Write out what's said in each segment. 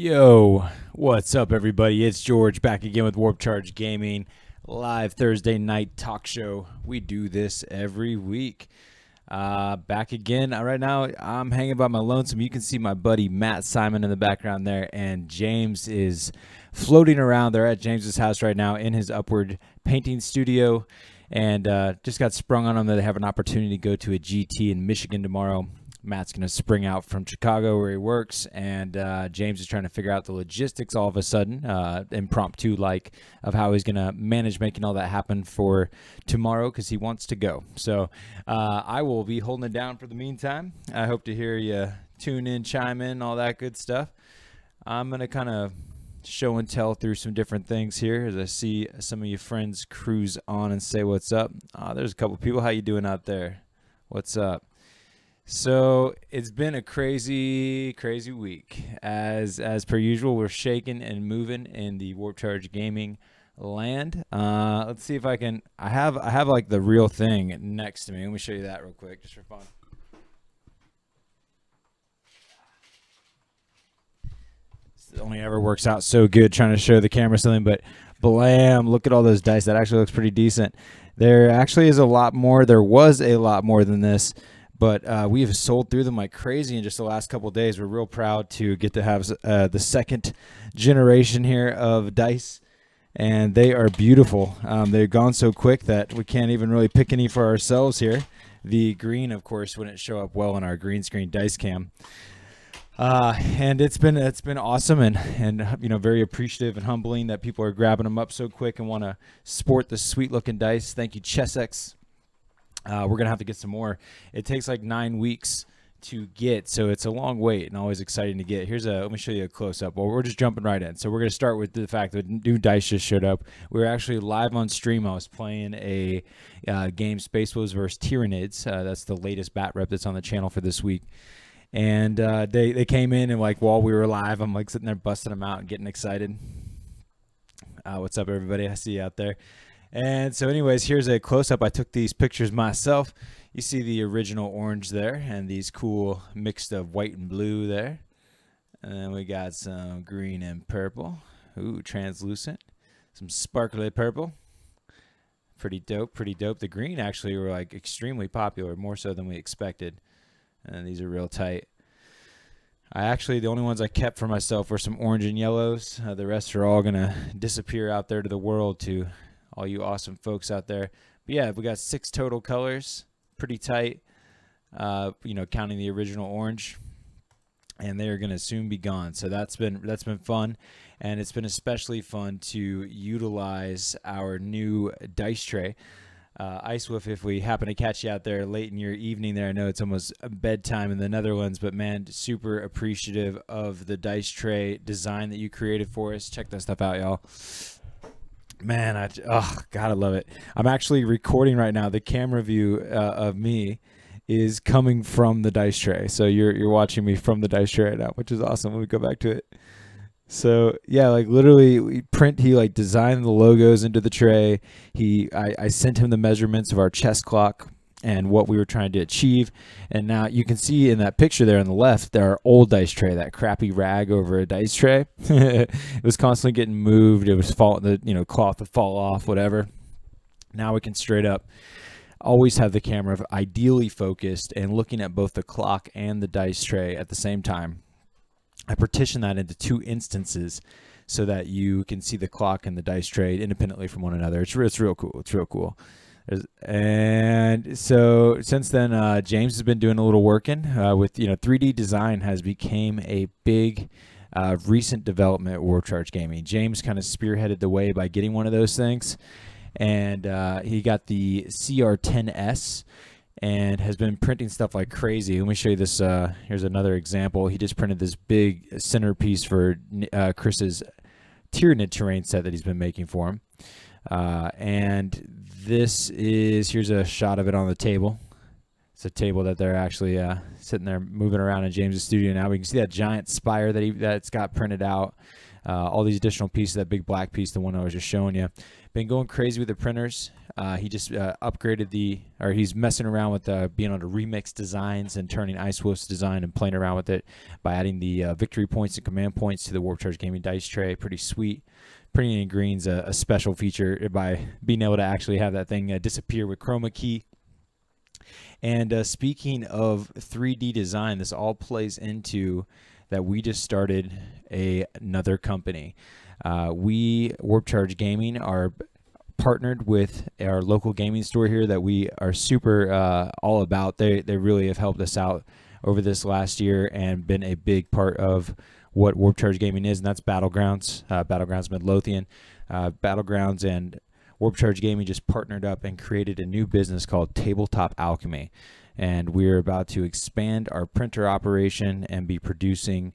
Yo, what's up, everybody? It's George back again with Warp Charge Gaming, live Thursday night talk show. We do this every week. Back again. Right now, I'm hanging by my lonesome. You can see my buddy Matt Simon in the background there, and James is floating around. They're at James's house right now in his Upward painting studio, and just got sprung on them that they have an opportunity to go to a GT in Michigan tomorrow. Matt's going to spring out from Chicago where he works, and James is trying to figure out the logistics all of a sudden, impromptu like, of how he's going to manage making all that happen for tomorrow because he wants to go. So I will be holding it down for the meantime. I hope to hear you tune in, chime in, all that good stuff. I'm going to kind of show and tell through some different things here as I see some of you friends cruise on and say what's up. There's a couple people. How you doing out there? What's up? So it's been a crazy week. As per usual, we're shaking and moving in the Warp Charge Gaming land. Let's see if I can. I have like the real thing next to me. Let me show you that real quick, just for fun. This only ever works out so good trying to show the camera something, but blam! Look at all those dice. That actually looks pretty decent. There actually is a lot more. There was a lot more than this. But we have sold through them like crazy in just the last couple of days. We're real proud to get to have the second generation here of dice, and they are beautiful. They've gone so quick that we can't even really pick any for ourselves here. The green, of course, wouldn't show up well in our green screen dice cam. And it's been awesome and you know, very appreciative and humbling that people are grabbing them up so quick and want to sport the sweet looking dice. Thank you, Chessex. We're going to have to get some more. It takes like 9 weeks to get, so it's a long wait and always exciting to get. Let me show you a close-up. Well, we're just jumping right in. So we're going to start with the fact that new dice just showed up. We were actually live on stream. I was playing a game, Space Wolves vs. Tyranids. That's the latest bat rep that's on the channel for this week. And they came in, and like while we were live, I'm like sitting there busting them out and getting excited. What's up, everybody? I see you out there. And so anyways, here's a close-up. I took these pictures myself. You see the original orange there and these cool mixed of white and blue there. And then we got some green and purple. Ooh, translucent. Some sparkly purple. Pretty dope, pretty dope. The green actually were like extremely popular, more so than we expected. And these are real tight. The only ones I kept for myself were some orange and yellows. The rest are all going to disappear out there to the world to all you awesome folks out there. But yeah, we got 6 total colors, pretty tight, you know, counting the original orange, and they are going to soon be gone. So that's been fun, and it's been especially fun to utilize our new dice tray. Icewolf, if we happen to catch you out there late in your evening there, I know it's almost bedtime in the Netherlands, but man, super appreciative of the dice tray design that you created for us. Check that stuff out, y'all. Man, God, I love it. I'm actually recording right now. The camera view of me is coming from the dice tray. So you're watching me from the dice tray right now, which is awesome. Let me go back to it. So yeah, like literally he like designed the logos into the tray. I sent him the measurements of our chest clock and what we were trying to achieve. And now you can see in that picture there on the left, our old dice tray, that crappy rag over a dice tray. It was constantly getting moved. It was the cloth would fall off, whatever. Now we can straight up always have the camera ideally focused and looking at both the clock and the dice tray at the same time. I partition that into 2 instances so that you can see the clock and the dice tray independently from one another. It's real cool. It's real cool. And so since then, James has been doing a little working with 3D design has became a big recent development at Warp Charge Gaming. James kind of spearheaded the way by getting one of those things, and he got the CR10S and has been printing stuff like crazy. Let me show you this. Here's another example. He just printed this big centerpiece for Chris's Tyranid terrain set that he's been making for him. And here's a shot of it on the table. It's a table that they're actually sitting there moving around in James's studio now. We can see that giant spire that's got printed out. all these additional pieces, that big black piece, the one I was just showing you. Been going crazy with the printers. He just upgraded he's messing around with being able to remix designs and turning Ice Wolf's design and playing around with it by adding the victory points and command points to the Warp Charge Gaming dice tray. Pretty sweet. Printing in green's a special feature by being able to actually have that thing disappear with chroma key. And speaking of 3D design, this all plays into that we just started another company. We, Warp Charge Gaming, are partnered with our local gaming store here that we are super all about. They really have helped us out over this last year and been a big part of what Warp Charge Gaming is, and that's Battlegrounds, Battlegrounds Midlothian. Battlegrounds and Warp Charge Gaming just partnered up and created a new business called Tabletop Alchemy, and we're about to expand our printer operation and be producing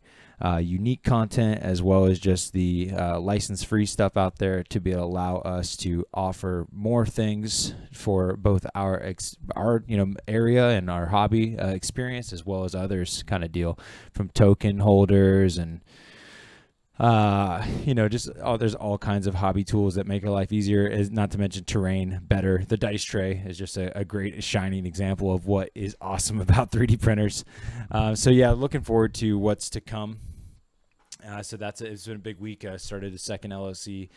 unique content as well as just the license-free stuff out there to be able to allow us to offer more things for both our area and our hobby experience as well as others kind of deal, from token holders and there's all kinds of hobby tools that make our life easier, not to mention terrain better. The dice tray is just a great shining example of what is awesome about 3D printers. So yeah, looking forward to what's to come. So it's been a big week. I started the second LLC.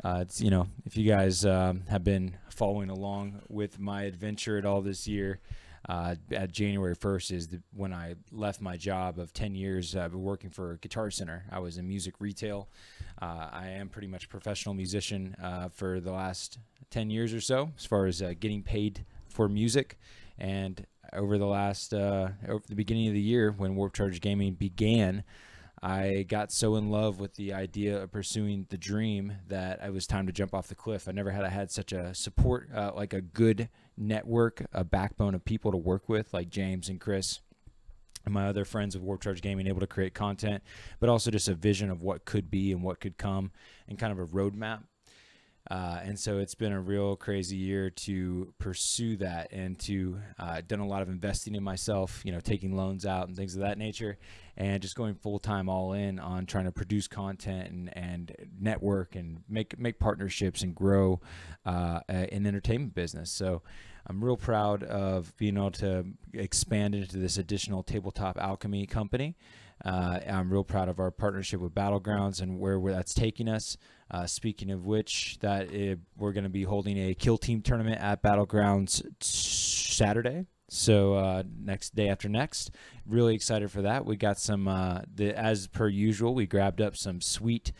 If you guys have been following along with my adventure at all this year, at January 1st is when I left my job of 10 years working for Guitar Center. I was in music retail. I am pretty much a professional musician for the last 10 years or so, as far as getting paid for music. And over the beginning of the year when Warp Charge Gaming began, I got so in love with the idea of pursuing the dream that it was time to jump off the cliff. I never had such a support, like a good network, a backbone of people to work with, like James and Chris and my other friends of Warp Charge Gaming, able to create content, but also just a vision of what could be and what could come and kind of a roadmap. And so it's been a real crazy year to pursue that, and to done a lot of investing in myself, taking loans out and things of that nature, and just going full-time all in on trying to produce content and network and make partnerships and grow an entertainment business. So I'm real proud of being able to expand into this additional Tabletop Alchemy company. I'm real proud of our partnership with Battlegrounds and where that's taking us. Speaking of which, we're going to be holding a Kill Team tournament at Battlegrounds Saturday. So next day after next, really excited for that. We got some, as per usual, we grabbed up some sweet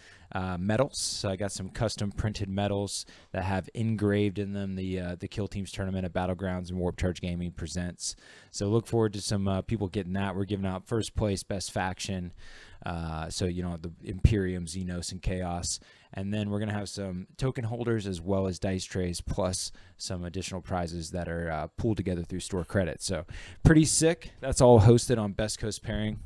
medals. So I got some custom printed medals that have engraved in them the Kill Teams tournament at Battlegrounds and Warp Charge Gaming presents. So look forward to some people getting that. We're giving out first place, best faction. So the Imperium, Xenos, and Chaos. And then we're going to have some token holders as well as dice trays, plus some additional prizes that are pulled together through store credit. So pretty sick. That's all hosted on BestGos Pairing,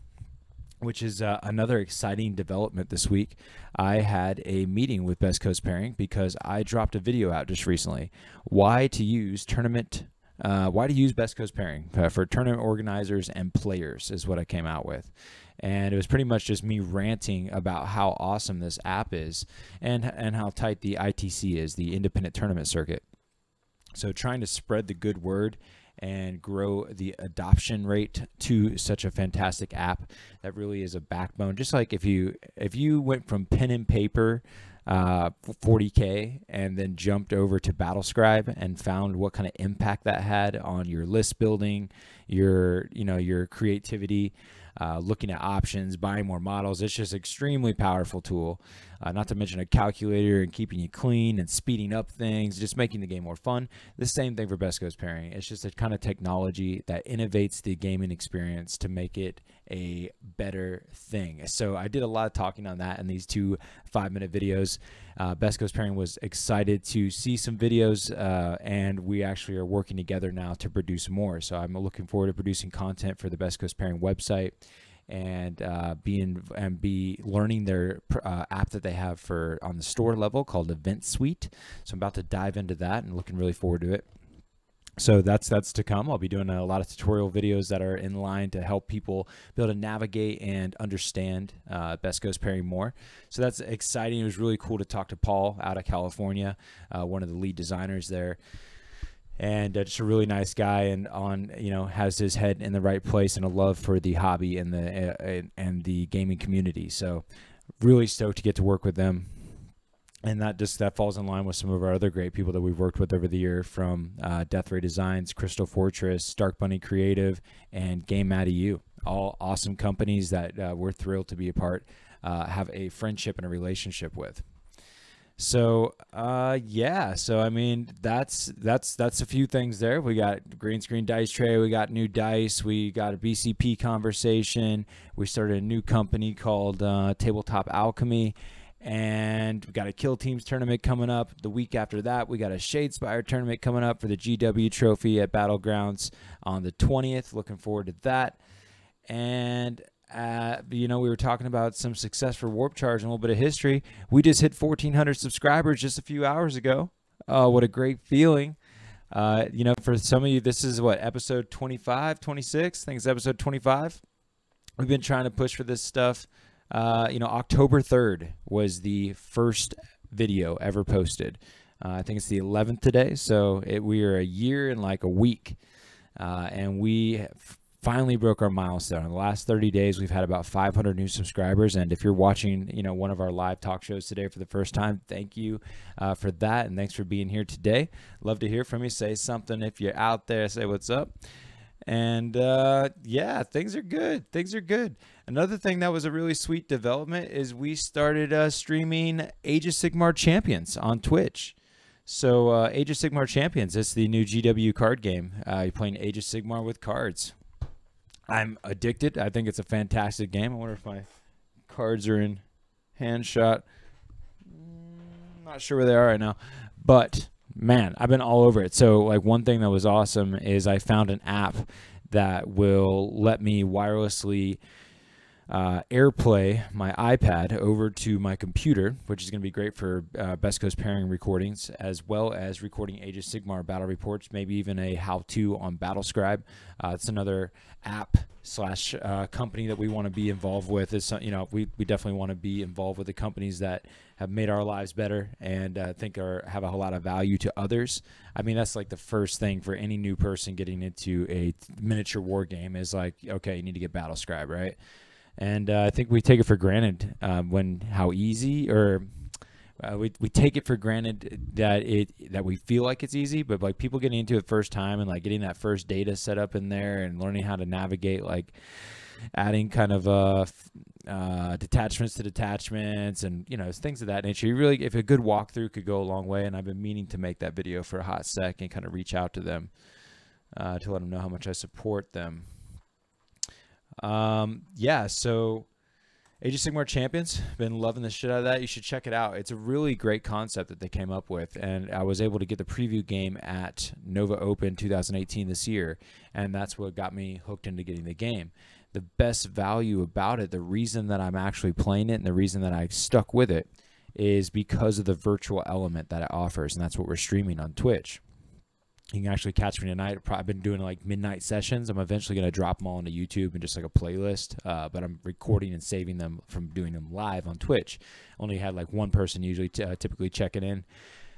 which is another exciting development this week. I had a meeting with BestGos Pairing because I dropped a video out just recently. Why to use BestGos Pairing for tournament organizers and players is what I came out with. And it was pretty much just me ranting about how awesome this app is and how tight the ITC is, the independent tournament circuit. So trying to spread the good word and grow the adoption rate to such a fantastic app that really is a backbone. Just like if you went from pen and paper 40k and then jumped over to Battlescribe and found what kind of impact that had on your list building, your creativity, looking at options, buying more models. It's just extremely powerful tool. Not to mention a calculator and keeping you clean and speeding up things, just making the game more fun. The same thing for BestGos Pairing. It's just a kind of technology that innovates the gaming experience to make it a better thing. So I did a lot of talking on that in these 2 5-minute videos. BestGos Pairing was excited to see some videos, and we actually are working together now to produce more. So I'm looking forward to producing content for the BestGos Pairing website, and be learning their app that they have on the store level called Event Suite. So I'm about to dive into that and looking really forward to it. So that's to come. I'll be doing a lot of tutorial videos that are in line to help people be able to navigate and understand BestGos Pairing more. So that's exciting. It was really cool to talk to Paul out of California, one of the lead designers there, and just a really nice guy, and has his head in the right place and a love for the hobby and the gaming community. So really stoked to get to work with them. And that falls in line with some of our other great people that we've worked with over the year, from Death Ray Designs, Crystal Fortress, Dark Bunny Creative, and Game Matty U. All awesome companies that we're thrilled to be a part, have a friendship and a relationship with. So yeah, so I mean that's a few things there. We got green screen dice tray, we got new dice, we got a BCP conversation, we started a new company called Tabletop Alchemy. And we got a Kill Teams tournament coming up. The week after that, we got a Shadespire tournament coming up for the GW Trophy at Battlegrounds on the 20th. Looking forward to that. And, we were talking about some success for Warp Charge and a little bit of history. We just hit 1,400 subscribers just a few hours ago. Oh, what a great feeling. For some of you, this is what, episode 25, 26? I think it's episode 25. We've been trying to push for this stuff. October 3rd was the first video ever posted. I think it's the 11th today, so we are a year and like a week, and we finally broke our milestone. In the last 30 days, we've had about 500 new subscribers, and if you're watching, one of our live talk shows today for the first time, thank you for that, and thanks for being here today. Love to hear from you. Say something if you're out there. Say what's up. And yeah, things are good. Things are good. Another thing that was a really sweet development is we started streaming Aegis Sigmar Champions on Twitch. So Aegis Sigmar Champions, it's the new GW card game. You're playing Aegis Sigmar with cards. I'm addicted. I think it's a fantastic game. I wonder if my cards are in hand shot. Not sure where they are right now, but man, I've been all over it. So like one thing that was awesome is I found an app that will let me wirelessly AirPlay my iPad over to my computer, which is going to be great for BestGos Pairing recordings, as well as recording Aegis Sigmar battle reports, maybe even a how-to on BattleScribe. It's another app slash company that we want to be involved with. We definitely want to be involved with the companies that have made our lives better and think have a lot of value to others. I mean, that's like the first thing for any new person getting into a miniature war game is like, okay, you need to get BattleScribe, right? And I think we take it for granted how easy, or we take it for granted that we feel like it's easy, but like people getting into it first time and like getting that first data set up in there and learning how to navigate, like adding kind of detachments to detachments and things of that nature. You really, if a good walkthrough could go a long way, and I've been meaning to make that video for a hot sec and kind of reach out to them to let them know how much I support them. Yeah, so Aegis Sigmar Champions, been loving the shit out of that. You should check it out. It's a really great concept that they came up with, and I was able to get the preview game at Nova Open 2018 this year, and that's what got me hooked into getting the game. The best value about it, the reason that I'm actually playing it and the reason that I stuck with it, is because of the virtual element that it offers, and that's what we're streaming on Twitch. You can actually catch me tonight. I've been doing like midnight sessions. I'm eventually going to drop them all into YouTube and just like a playlist, but I'm recording and saving them from doing them live on Twitch. Only had like one person usually typically checking in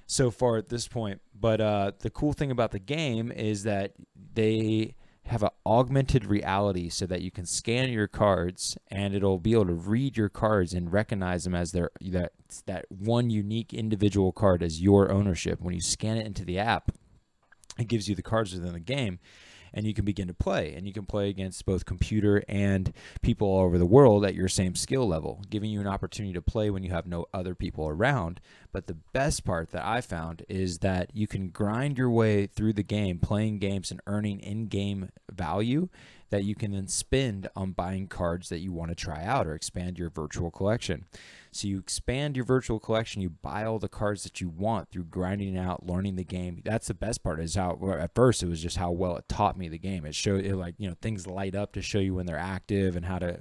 so far at this point. But the cool thing about the game is that they have an augmented reality so that you can scan your cards and it'll be able to read your cards and recognize them as that one unique individual card as your ownership. When you scan it into the app, it gives you the cards within the game, and you can begin to play. And you can play against both computer and people all over the world at your same skill level, giving you an opportunity to play when you have no other people around. But the best part that I found is that you can grind your way through the game, playing games and earning in-game value that you can then spend on buying cards that you want to try out or expand your virtual collection. So you expand your virtual collection, you buy all the cards that you want through grinding out, learning the game. That's the best part, is how at first it was just how well it taught me the game. It showed it, like, things light up to show you when they're active and how to,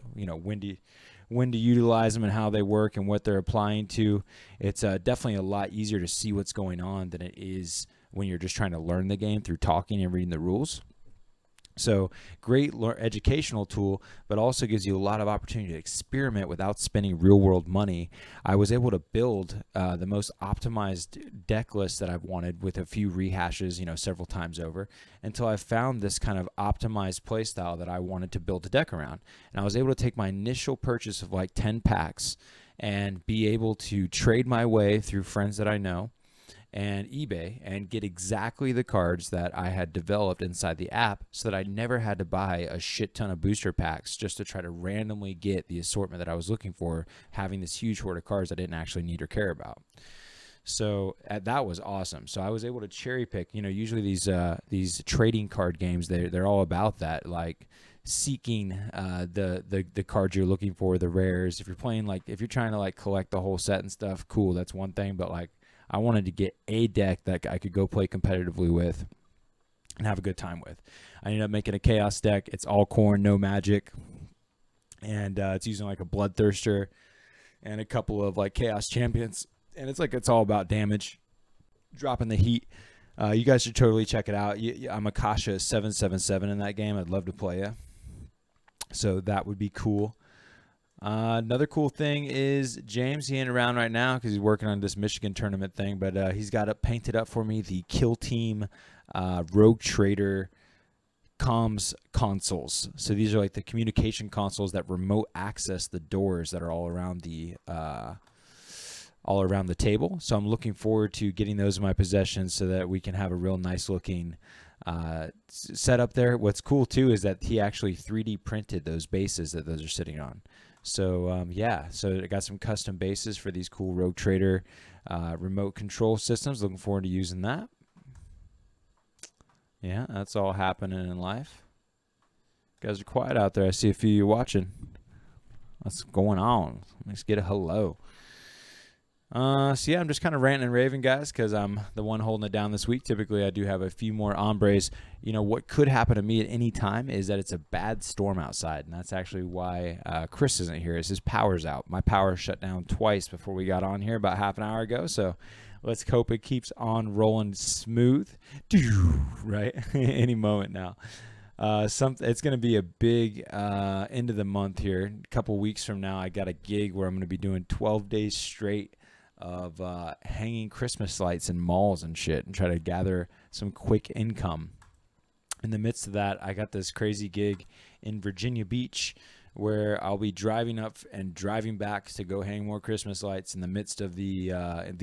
when to utilize them and how they work and what they're applying to. It's definitely a lot easier to see what's going on than it is when you're just trying to learn the game through talking and reading the rules. So great educational tool, but also gives you a lot of opportunity to experiment without spending real world money. I was able to build the most optimized deck list that I've wanted with a few rehashes, you know, several times over, until I found this kind of optimized playstyle that I wanted to build a deck around. And I was able to take my initial purchase of like 10 packs and be able to trade my way through friends that I know and eBay and get exactly the cards that I had developed inside the app, so that I never had to buy a shit ton of booster packs just to try to randomly get the assortment that I was looking for, having this huge hoard of cards I didn't actually need or care about. So that was awesome. So I was able to cherry pick. You know, usually these trading card games, they're all about that, like seeking the cards you're looking for, the rares. If you're playing, like, if you're trying to like collect the whole set and stuff, cool, that's one thing. But like, I wanted to get a deck that I could go play competitively with and have a good time with. I ended up making a chaos deck. It's all corn, no magic, and it's using like a bloodthirster and a couple of like chaos champions. And it's like, it's all about damage, dropping the heat. You guys should totally check it out. I'm Akasha 777 in that game. I'd love to play you. So that would be cool. Another cool thing is James. He ain't around right now because he's working on this Michigan tournament thing, but he's got it painted up for me, the Kill Team Rogue Trader comms consoles. So these are like the communication consoles that remote access the doors that are all around the table. So I'm looking forward to getting those in my possession so that we can have a real nice looking setup there. What's cool too is that he actually 3D printed those bases that those are sitting on. So yeah, so I got some custom bases for these cool Rogue Trader remote control systems. Looking forward to using that. Yeah, that's all happening in life. You guys are quiet out there. I see a few of you watching. What's going on? Let's get a hello. So yeah, I'm just kind of ranting and raving, guys, because I'm the one holding it down this week. Typically, I do have a few more hombres. You know, what could happen to me at any time is that it's a bad storm outside, and that's actually why Chris isn't here. Is his power's out. My power shut down twice before we got on here about half an hour ago, so let's hope it keeps on rolling smooth. Right? Any moment now. It's going to be a big end of the month here. A couple weeks from now, I got a gig where I'm going to be doing 12 days straight of hanging Christmas lights in malls and shit, and try to gather some quick income. In the midst of that, I got this crazy gig in Virginia Beach where I'll be driving up and driving back to go hang more Christmas lights in the midst of the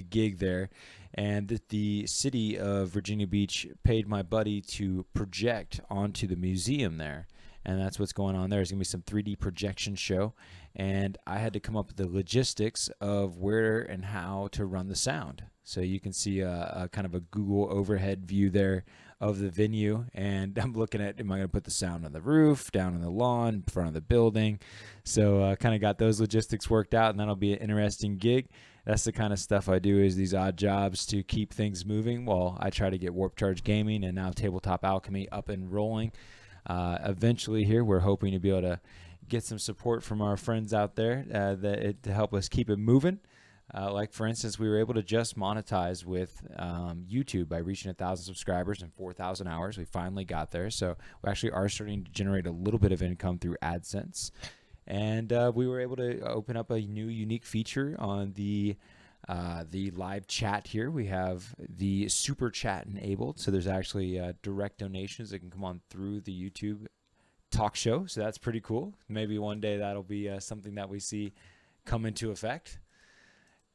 gig there. And the city of Virginia Beach paid my buddy to project onto the museum there. And that's what's going on there. There's going to be some 3D projection show. And I had to come up with the logistics of where and how to run the sound. So you can see a kind of a Google overhead view there of the venue. And I'm looking at, am I going to put the sound on the roof, down on the lawn, in front of the building? So kind of got those logistics worked out, and that'll be an interesting gig. That's the kind of stuff I do, is these odd jobs to keep things moving while I try to get Warp Charge Gaming and now Tabletop Alchemy up and rolling. Eventually here, we're hoping to be able to get some support from our friends out there to help us keep it moving. Like, for instance, we were able to just monetize with YouTube by reaching 1,000 subscribers in 4,000 hours. We finally got there. So we actually are starting to generate a little bit of income through AdSense. And we were able to open up a new unique feature on the live chat here. We have the super chat enabled. So there's actually direct donations that can come on through the YouTube talk show. So that's pretty cool. Maybe one day that'll be something that we see come into effect.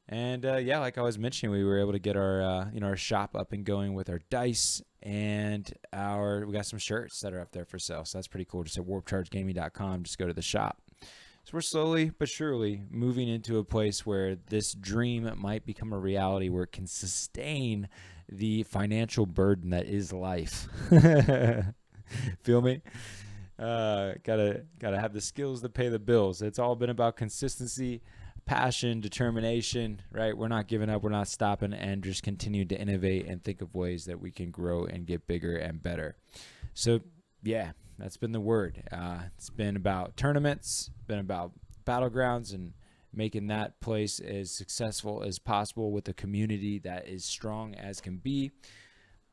And yeah, like I was mentioning, we were able to get our our shop up and going with our dice, and we got some shirts that are up there for sale. So that's pretty cool. Just at warpchargegaming.com, just go to the shop. So we're slowly but surely moving into a place where this dream might become a reality, where it can sustain the financial burden that is life. Feel me? Gotta have the skills to pay the bills. It's all been about consistency, passion, determination, right? We're not giving up, we're not stopping, and just continue to innovate and think of ways that we can grow and get bigger and better. So yeah, that's been the word. It's been about tournaments, been about battlegrounds, and making that place as successful as possible with a community that is strong as can be.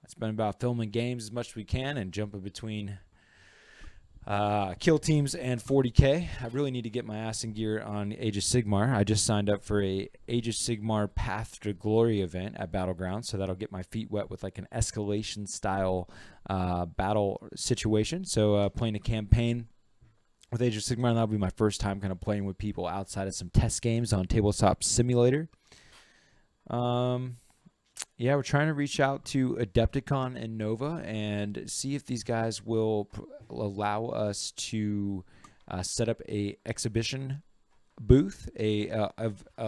It's been about filming games as much as we can and jumping between kill teams and 40k. I really need to get my ass in gear on Aegis Sigmar. I just signed up for a Aegis Sigmar Path to Glory event at Battlegrounds, so that'll get my feet wet with like an escalation style battle situation. So playing a campaign with Aegis Sigmar, and that'll be my first time kind of playing with people outside of some test games on Tabletop Simulator. Yeah, we're trying to reach out to Adepticon and Nova and see if these guys will allow us to set up a exhibition booth, a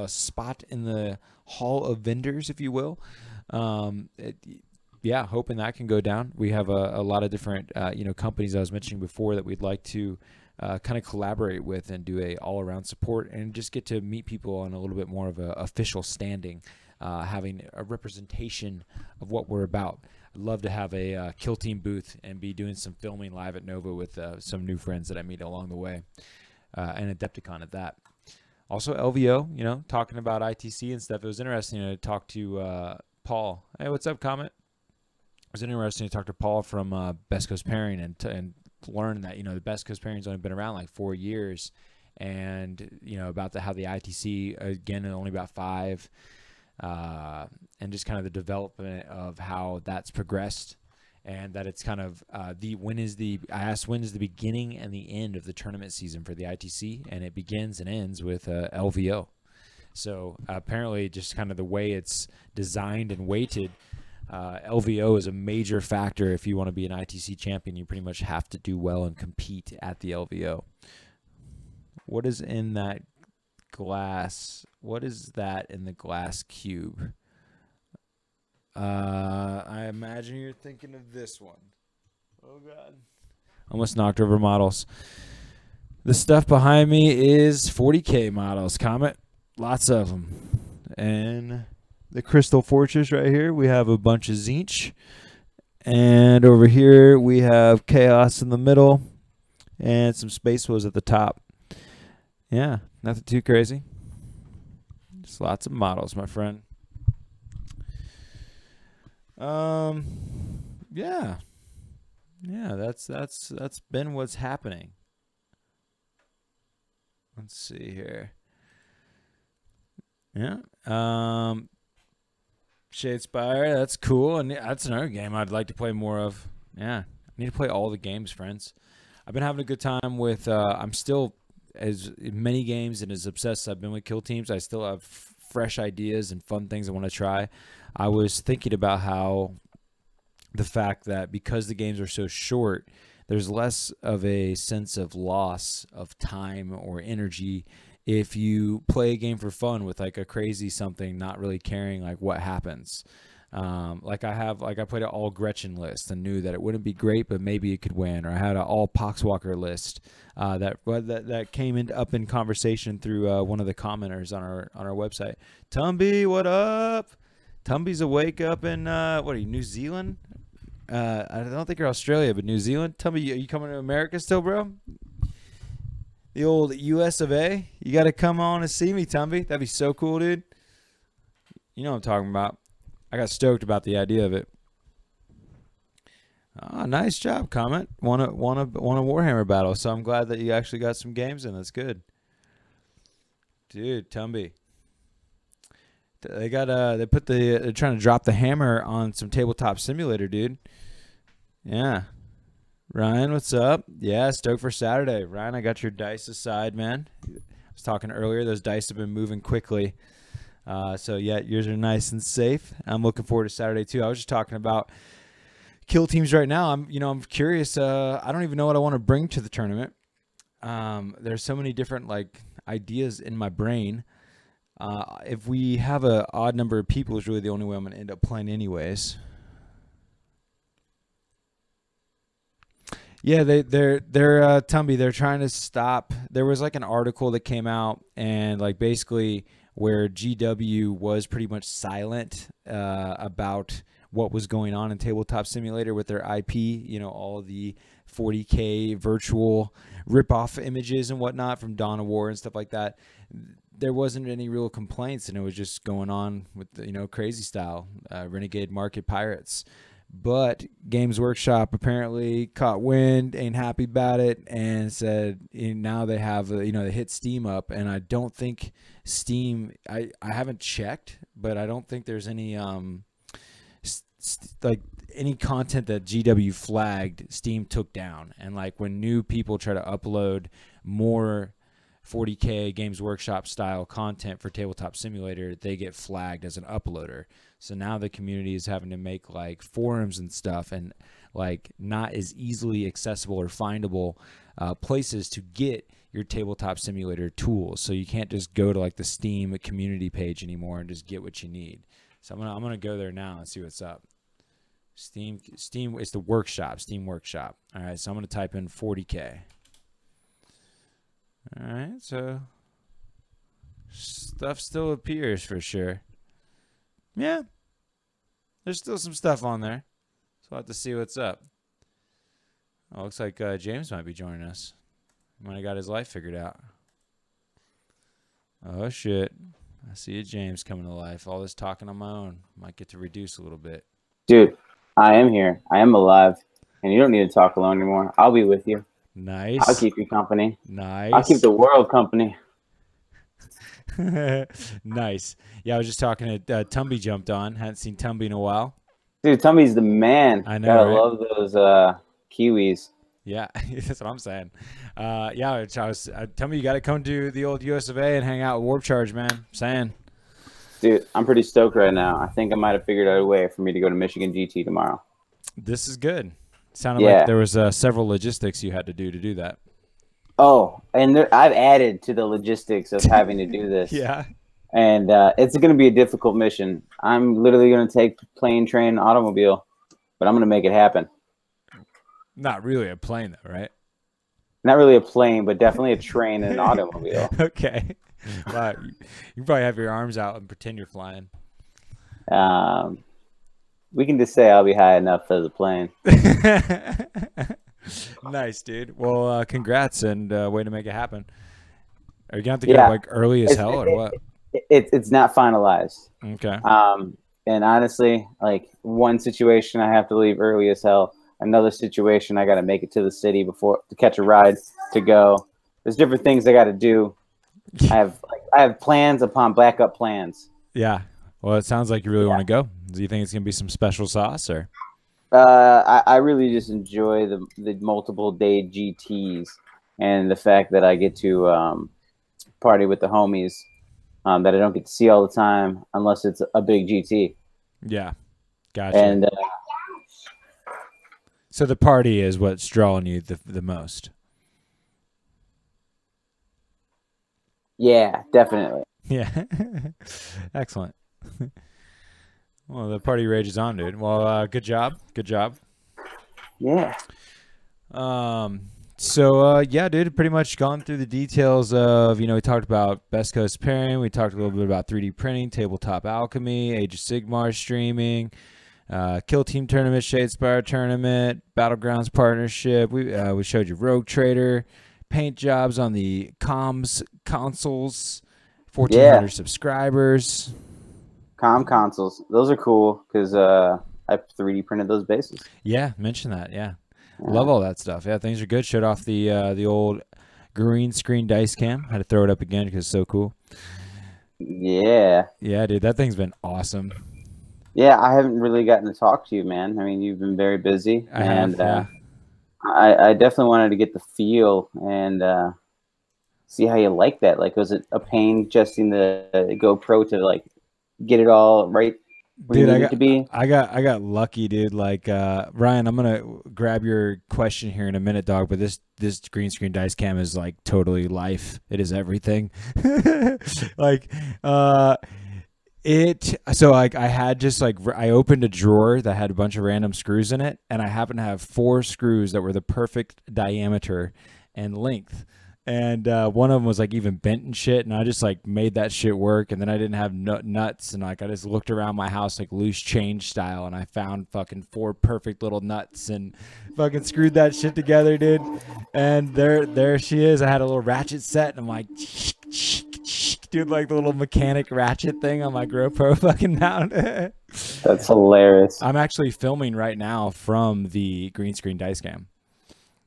spot in the hall of vendors, if you will. Yeah, hoping that can go down. We have a lot of different companies I was mentioning before that we'd like to kind of collaborate with and do a all-around support and just get to meet people on a little bit more of an official standing. Having a representation of what we're about. I'd love to have a kill team booth and be doing some filming live at Nova with some new friends that I meet along the way, and Adepticon at that. Also LVO, talking about ITC and stuff. It was interesting to talk to Paul. Hey, what's up, Comet? It was interesting to talk to Paul from BestGos Pairing and learn that the BestGos Pairing's only been around like 4 years, and about how the ITC again only about 5. And just kind of the development of how that's progressed, and that it's kind of I asked when is the beginning and the end of the tournament season for the ITC, and it begins and ends with LVO. So apparently just kind of the way it's designed and weighted, LVO is a major factor. If you want to be an ITC champion, you pretty much have to do well and compete at the LVO. What is in that glass? What is that in the glass cube? I imagine you're thinking of this one. Oh God, almost knocked over models. The stuff behind me is 40k models, Comet, lots of them. And the Crystal Fortress right here, we have a bunch of Tzeentch, and over here we have Chaos in the middle and some Space Wolves at the top. Yeah, nothing too crazy. Just lots of models, my friend. Yeah, that's been what's happening. Let's see here. Yeah, Shadespire, that's cool, and that's another game I'd like to play more of. Yeah, I need to play all the games, friends. I've been having a good time with. I'm still as many games and as obsessed as I've been with kill teams. I still have fresh ideas and fun things I want to try. I was thinking about how the fact that because the games are so short, there's less of a sense of loss of time or energy if you play a game for fun with like a crazy something, not really caring like what happens. I played an all Gretchen list and knew that it wouldn't be great, but maybe it could win. Or I had an all Poxwalker list that came up in conversation through one of the commenters on our website. Tumby, what up? Tumby's awake up in what are you, New Zealand? I don't think you're Australia, but New Zealand. Tumby, are you coming to America still, bro? The old US of A. You got to come on and see me, Tumby. That'd be so cool, dude. You know what I'm talking about. I got stoked about the idea of it. Nice job, Comment. Won a Warhammer battle, so I'm glad that you actually got some games in. That's good, dude. Tumby. They're trying to drop the hammer on some Tabletop Simulator, dude. Yeah. Ryan, what's up? Yeah, stoked for Saturday. Ryan, I got your dice aside, man. I was talking earlier. Those dice have been moving quickly. So yeah, yours are nice and safe. I'm looking forward to Saturday too. I was just talking about kill teams right now. I'm curious. I don't even know what I want to bring to the tournament. There's so many different like ideas in my brain. If we have an odd number of people, is really the only way I'm going to end up playing anyways. Yeah, they're Tumby. They're trying to stop. There was like an article that came out and like basically where GW was pretty much silent about what was going on in Tabletop Simulator with their IP. You know, all of the 40k virtual rip-off images and whatnot from Dawn of War and stuff like that. There wasn't any real complaints, and it was just going on with the, crazy style, Renegade Market Pirates. But Games Workshop apparently caught wind, ain't happy about it, and said now they have, they hit Steam up, and I don't think Steam, I haven't checked, but I don't think there's any, like any content that GW flagged, Steam took down. And like when new people try to upload more 40k Games Workshop style content for Tabletop Simulator, they get flagged as an uploader. So now the community is having to make like forums and stuff, and like not as easily accessible or findable places to get your Tabletop Simulator tools. So you can't just go to like the Steam community page anymore and just get what you need. So I'm gonna go there now and see what's up. Steam, it's the workshop, Steam Workshop. All right, so I'm gonna type in 40k. All right, so stuff still appears for sure. Yeah, there's still some stuff on there, so I'll have to see what's up. Oh, looks like James might be joining us. He might have got his life figured out. Oh shit, I see a James coming to life. All this talking on my own might get to reduce a little bit. Dude, I am here. I am alive, and you don't need to talk alone anymore. I'll be with you. Nice. I'll keep you company. Nice. I'll keep the world company. Nice. Yeah, I was just talking to Tumby jumped on. Hadn't seen Tumby in a while. Dude, Tumby's the man. I know. Gotta right? love those Kiwis. Yeah, that's what I'm saying. Yeah, Tumby, you got to come to the old US of A and hang out with Warp Charge, man. I'm saying. Dude, I'm pretty stoked right now. I think I might have figured out a way for me to go to Michigan GT tomorrow. This is good. Sounded like there was several logistics you had to do that. Oh, and I've added to the logistics of having to do this. Yeah. And it's going to be a difficult mission. I'm literally going to take plane, train, automobile, but I'm going to make it happen. Not really a plane, though, right? Not really a plane, but definitely a train and an automobile. Okay. Wow. You probably have your arms out and pretend you're flying. We can just say I'll be high enough as a plane. Nice, dude. Well, congrats and way to make it happen. Are you going to have to go like early as hell or what? It's not finalized. Okay. And honestly, like one situation I have to leave early as hell. Another situation I got to make it to the city before to catch a ride to go. There's different things I got to do. I have plans upon backup plans. Yeah. Well, it sounds like you really want to go. Do you think it's going to be some special sauce or? I really just enjoy the multiple day GTs and the fact that I get to party with the homies that I don't get to see all the time unless it's a big GT. Yeah. Gotcha. And so the party is what's drawing you the most. Yeah, definitely. Yeah. Excellent. Well, the party rages on, dude. Well, good job. Good job. Yeah. So, yeah, dude, pretty much gone through the details of, we talked about BestGos Pairing. We talked a little bit about 3D printing, tabletop alchemy, Age of Sigmar streaming, Kill Team Tournament, Shadespire Tournament, Battlegrounds Partnership. We showed you Rogue Trader, paint jobs on the comms consoles, 1,400 subscribers. Consoles. Those are cool because I 3D printed those bases. Yeah, mention that. Yeah. Love all that stuff. Yeah, things are good. Showed off the old green screen dice cam. Had to throw it up again because it's so cool. Yeah. Yeah, dude, that thing's been awesome. Yeah, I haven't really gotten to talk to you, man. I mean, you've been very busy. I definitely wanted to get the feel and see how you like that. Like, was it a pain adjusting the GoPro to like get it all right where dude, you need it to be? I got lucky, dude. Like Ryan, I'm gonna grab your question here in a minute, dog. But this green screen dice cam is like totally life. It is everything. Like so like I had just like I opened a drawer that had a bunch of random screws in it, and I happened to have 4 screws that were the perfect diameter and length. And one of them was like even bent and shit, and I just like made that shit work. And then I didn't have nuts, and like I just looked around my house like loose change style, and I found fucking 4 perfect little nuts and fucking screwed that shit together, dude. And there she is. I had a little ratchet set, and I'm like, Dude, like the little mechanic ratchet thing on my GoPro fucking mount. That's hilarious. I'm actually filming right now from the green screen dice cam.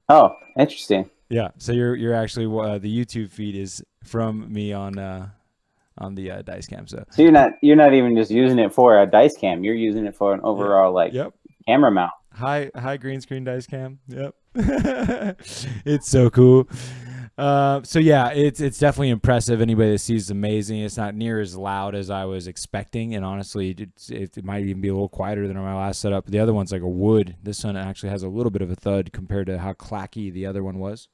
Oh, interesting. Yeah, so you're actually the YouTube feed is from me on the dice cam. So you're not even just using it for a dice cam. You're using it for an overall camera mount. Hi green screen dice cam. Yep. It's so cool. So yeah, it's definitely impressive. Anybody that sees it's amazing. It's not near as loud as I was expecting, and honestly, it might even be a little quieter than my last setup. The other one's like a wood. This one actually has a little bit of a thud compared to how clacky the other one was.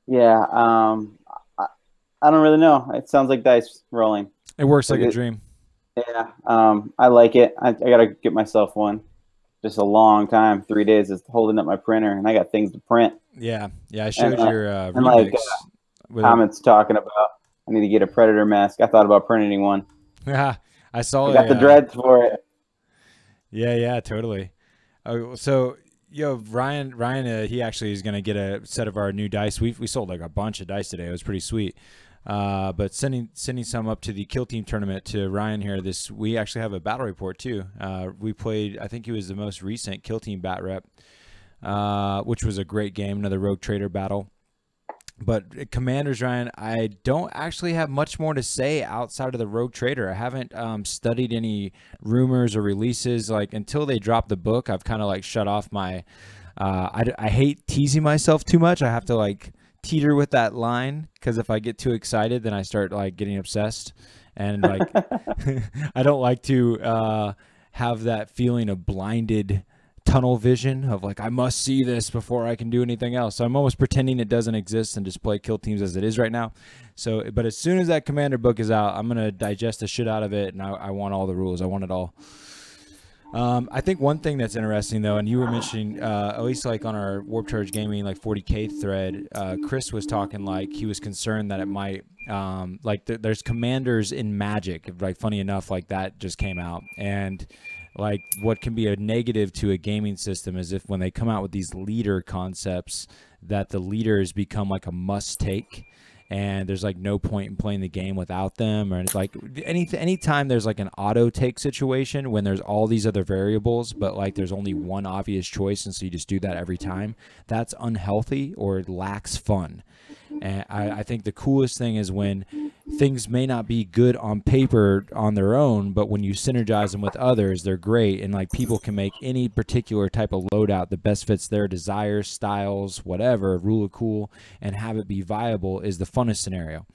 Yeah, I don't really know. It sounds like dice rolling. It works like a dream. Yeah, I like it. I gotta get myself one. Just a long time, 3 days is holding up my printer, and I got things to print. Yeah, I showed your remix. And like comments talking about, I need to get a Predator mask. I thought about printing one. Yeah, I saw. I got the dreads for it. Yeah, totally. So Ryan, he actually is gonna get a set of our new dice. We sold like a bunch of dice today. It was pretty sweet. But sending some up to the Kill Team tournament to Ryan here. We actually have a battle report too. We played, I think it was the most recent Kill Team bat rep, which was a great game, another Rogue Trader battle. But Commanders, Ryan, I don't actually have much more to say outside of the Rogue Trader. I haven't studied any rumors or releases. Like until they drop the book, I've kind of like shut off my. I hate teasing myself too much. I have to like teeter with that line because if I get too excited, then I start like getting obsessed, and like I don't like to have that feeling of blinded tunnel vision of like I must see this before I can do anything else. So I'm almost pretending it doesn't exist and just play Kill Teams as it is right now. So, but as soon as that Commander book is out, I'm gonna digest the shit out of it, and I want all the rules. I want it all. I think one thing that's interesting though, and you were mentioning, at least like on our Warp Charge Gaming like 40k thread, Chris was talking like he was concerned that it might, there's commanders in Magic. Like funny enough, like that just came out, and like what can be a negative to a gaming system is if when they come out with these leader concepts, that the leaders become like a must take. And there's like no point in playing the game without them, or it's like anytime there's like an auto take situation when there's all these other variables, but like there's only one obvious choice, and so you just do that every time. That's unhealthy or it lacks fun. And I think the coolest thing is when things may not be good on paper on their own, but when you synergize them with others, they're great. And like people can make any particular type of loadout that best fits their desires, styles, whatever, rule of cool, and have it be viable is the funnest scenario.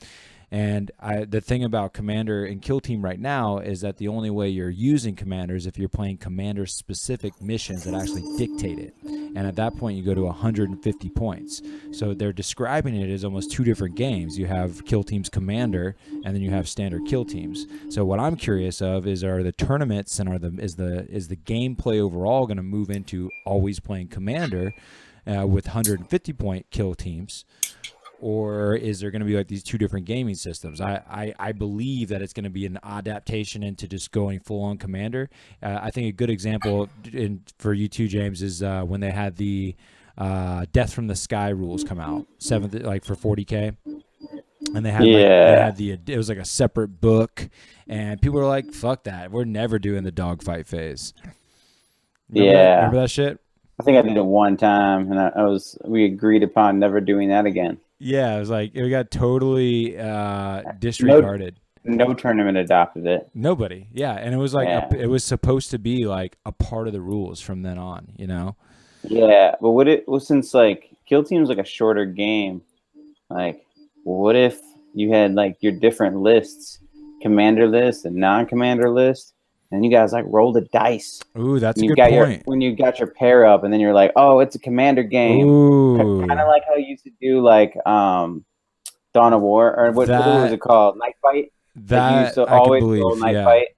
And the thing about Commander and Kill Team right now is that the only way you're using Commanders if you're playing Commander-specific missions that actually dictate it. And at that point, you go to 150 points. So they're describing it as almost two different games. You have Kill Team's Commander, and then you have standard Kill Teams. So what I'm curious of is, are the tournaments and is the gameplay overall going to move into always playing Commander with 150 point Kill Teams? Or is there going to be like these two different gaming systems? I believe that it's going to be an adaptation into just going full on Commander. I think a good example for you too, James, is when they had the Death from the Sky rules come out, like for 40k, and they had it was like a separate book, and people were like, "Fuck that, we're never doing the dogfight phase." Remember that shit? I think I did it one time, and we agreed upon never doing that again. Yeah, it was like it got totally disregarded. No tournament adopted it. Nobody. Yeah, and it was like it was supposed to be like a part of the rules from then on, you know. Yeah, but since like Kill Team's like a shorter game, like what if you had like your different lists, commander list and non-commander list? And you guys like roll the dice. Ooh, that's a good point. When you got your pair up, and then you're like, oh, it's a commander game. Ooh. Kind of like how you used to do like Dawn of War, or what was it called? Night Fight? That you used to I always can believe, roll Night Fight.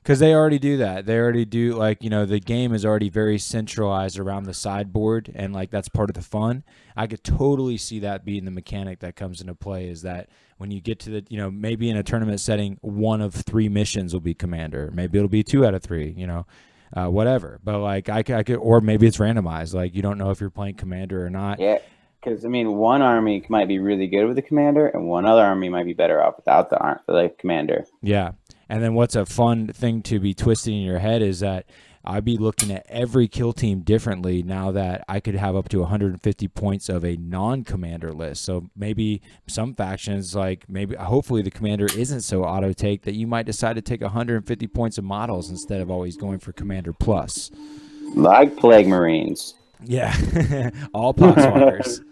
Because they already do that. They already do, like, you know, the game is already very centralized around the sideboard, and, like, that's part of the fun. I could totally see that being the mechanic that comes into play, is that when you get to the, you know, maybe in a tournament setting, 1 of 3 missions will be Commander. Maybe it'll be 2 out of 3, you know, whatever. But, like, I could, or maybe it's randomized. Like, you don't know if you're playing Commander or not. Yeah. Because I mean, one army might be really good with the commander, and one other army might be better off without the commander. Yeah. And then what's a fun thing to be twisting in your head is that I'd be looking at every kill team differently now that I could have up to 150 points of a non-commander list. So maybe some factions, like maybe hopefully the commander isn't so auto-take that you might decide to take 150 points of models instead of always going for commander plus. Like Plague Marines. Yeah. All poxwalkers.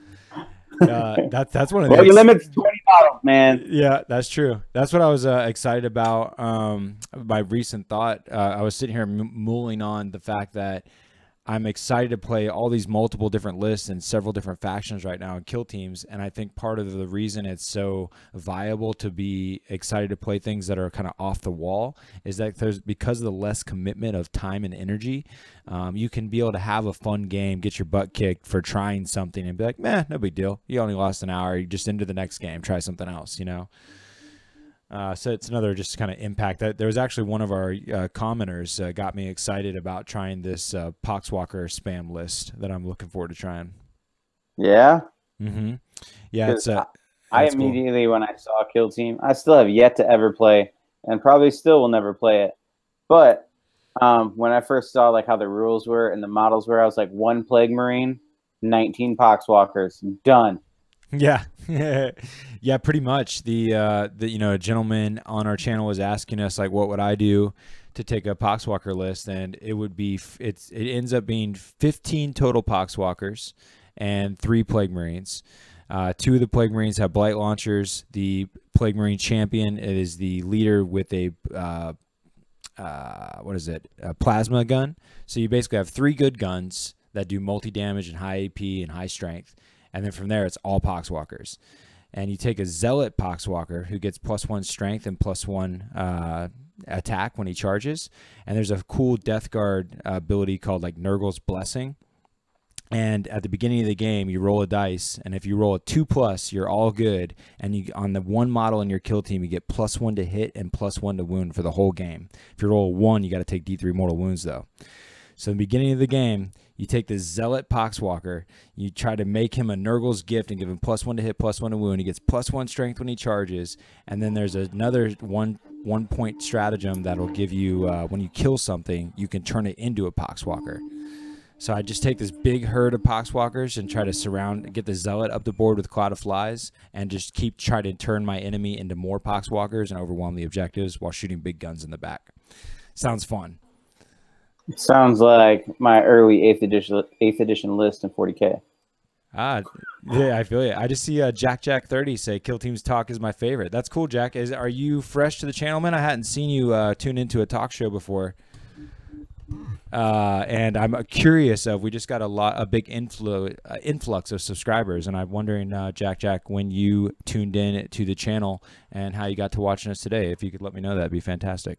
That's one of the. Well, you limit to 20 models, man. Yeah, that's true. That's what I was excited about. My recent thought. I was sitting here mulling on the fact that I'm excited to play all these multiple different lists and several different factions right now in kill teams. And I think part of the reason it's so viable to be excited to play things that are kind of off the wall is that because of the less commitment of time and energy, you can be able to have a fun game, get your butt kicked for trying something and be like, meh, no big deal. You only lost an hour. You just into the next game, try something else, you know? So it's another just kind of impact. There was actually one of our commenters got me excited about trying this Poxwalker spam list that I'm looking forward to trying. Yeah? Mm-hmm. Yeah, it's I immediately, cool. When I saw Kill Team, I still have yet to ever play, and probably still will never play it. But when I first saw like how the rules were and the models were, I was like, 1 Plague Marine, 19 Poxwalkers, done. Yeah, yeah, pretty much. The you know, a gentleman on our channel was asking us like, what would I do to take a Poxwalker list, and it would be it ends up being 15 total Poxwalkers and 3 Plague Marines. 2 of the Plague Marines have blight launchers. The Plague Marine champion is the leader with a what is it? A plasma gun. So you basically have 3 good guns that do multi damage and high AP and high strength. And then from there, it's all Poxwalkers. And you take a Zealot Poxwalker who gets +1 strength and +1 attack when he charges. And there's a cool Death Guard ability called like Nurgle's Blessing. And at the beginning of the game, you roll a dice. And if you roll a 2+, you're all good. And you on the one model in your kill team, you get +1 to hit and +1 to wound for the whole game. If you roll a 1, you got to take D3 mortal wounds, though. So in the beginning of the game, you take the Zealot Poxwalker, you try to make him a Nurgle's Gift and give him +1 to hit, +1 to wound. He gets +1 strength when he charges, and then there's another one point stratagem that'll give you, when you kill something, you can turn it into a Poxwalker. So I just take this big herd of Poxwalkers and try to get the Zealot up the board with Cloud of Flies, and just try to turn my enemy into more Poxwalkers and overwhelm the objectives while shooting big guns in the back. Sounds fun. Sounds like my early 8th edition list in 40k. Yeah, I feel it. I just see Jack Thurday say Kill Team's talk is my favorite. That's cool, Jack. Are you fresh to the channel, man? I hadn't seen you tune into a talk show before. And I'm curious we just got a big influx of subscribers, and I'm wondering, Jack, when you tuned in to the channel and how you got to watching us today. If you could let me know, that'd be fantastic.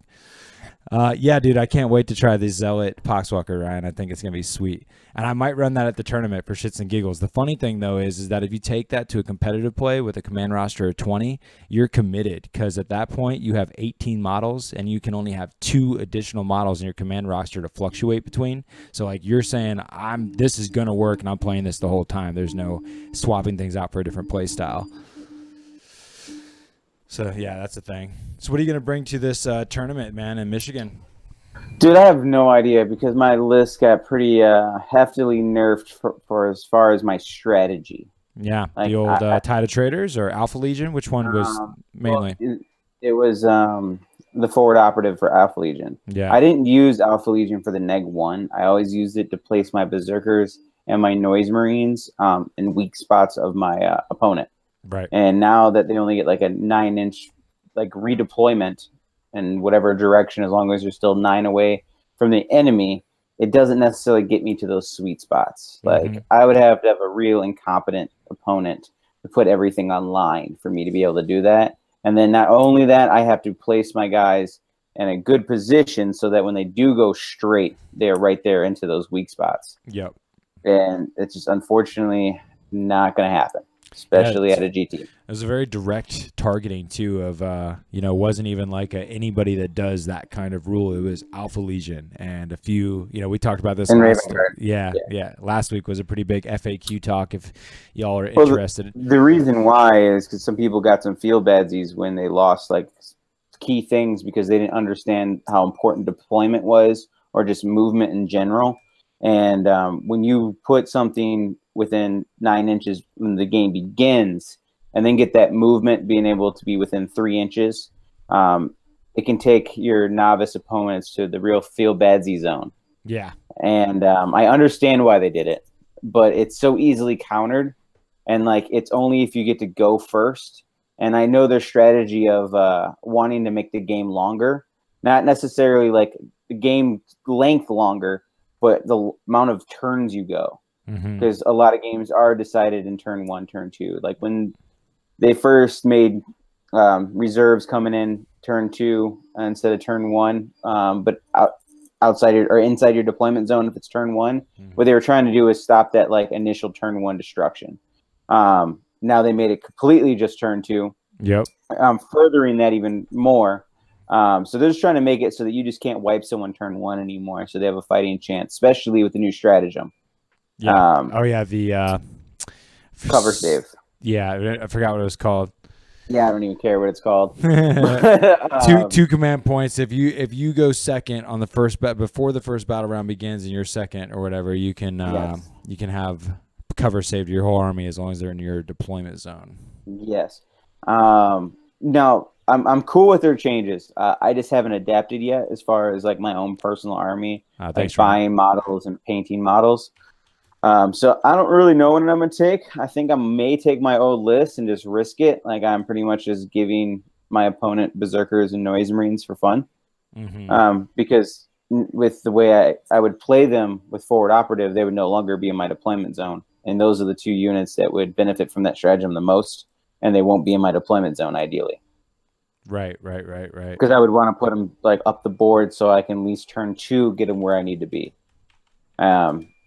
Yeah, dude, I can't wait to try this Zealot Poxwalker, Ryan. I think it's going to be sweet. And I might run that at the tournament for shits and giggles. The funny thing, though, is that if you take that to a competitive play with a command roster of 20, you're committed, because at that point you have 18 models and you can only have 2 additional models in your command roster to fluctuate between. So like you're saying, this is going to work and I'm playing this the whole time. There's no swapping things out for a different play style. So, yeah, that's the thing. So what are you going to bring to this tournament, man, in Michigan? Dude, I have no idea, because my list got pretty heftily nerfed for as far as my strategy. Yeah, like, the old Tide of Traders or Alpha Legion? Which one was mainly? Well, it was the forward operative for Alpha Legion. Yeah. I didn't use Alpha Legion for the -1. I always used it to place my Berserkers and my Noise Marines in weak spots of my opponent. Right. And now that they only get like a 9-inch like redeployment in whatever direction, as long as you're still 9 away from the enemy, it doesn't necessarily get me to those sweet spots. Like I would have to have a real incompetent opponent to put everything online for me to be able to do that. And then not only that, I have to place my guys in a good position so that when they do go straight, they're right there into those weak spots. Yep. And it's just unfortunately not going to happen. especially at a GT. It was a very direct targeting too of it wasn't even like anybody that does that kind of rule. It was Alpha Legion and a few, we talked about this And last Raven last week was a pretty big FAQ talk if y'all are interested. The reason why is because some people got some feel badsies when they lost like key things because they didn't understand how important deployment was or just movement in general. And when you put something within 9 inches when the game begins and then get that movement being able to be within 3 inches, it can take your novice opponents to the real feel badsy zone. Yeah. And I understand why they did it, but it's so easily countered. And like, it's only if you get to go first. And I know their strategy of wanting to make the game longer, not necessarily like the game length longer, but the amount of turns you go. Because a lot of games are decided in turn 1, turn 2. Like when they first made reserves coming in turn 2 instead of turn 1, but outside or inside your deployment zone if it's turn 1. What they were trying to do is stop that like initial turn 1 destruction. Now they made it completely just turn 2. Yep. Furthering that even more. So they're just trying to make it so that you just can't wipe someone turn 1 anymore. So they have a fighting chance, especially with the new stratagem. Yeah. The cover save. Yeah, I forgot what it was called. Yeah, I don't even care what it's called. Two command points. If you go second on the first before the first battle round begins and you're second or whatever, you can you can have cover saved your whole army as long as they're in your deployment zone. Yes. No, I'm cool with their changes. I just haven't adapted yet as far as like my own personal army, like buying models and painting models. So I don't really know what I'm going to take. I think I may take my old list and just risk it. Like I'm pretty much just giving my opponent Berserkers and Noise Marines for fun. Because with the way I would play them with Forward Operative, they would no longer be in my deployment zone. And those are the 2 units that would benefit from that stratagem the most. And they won't be in my deployment zone ideally. Right. Because I would want to put them like up the board so I can at least turn 2, get them where I need to be.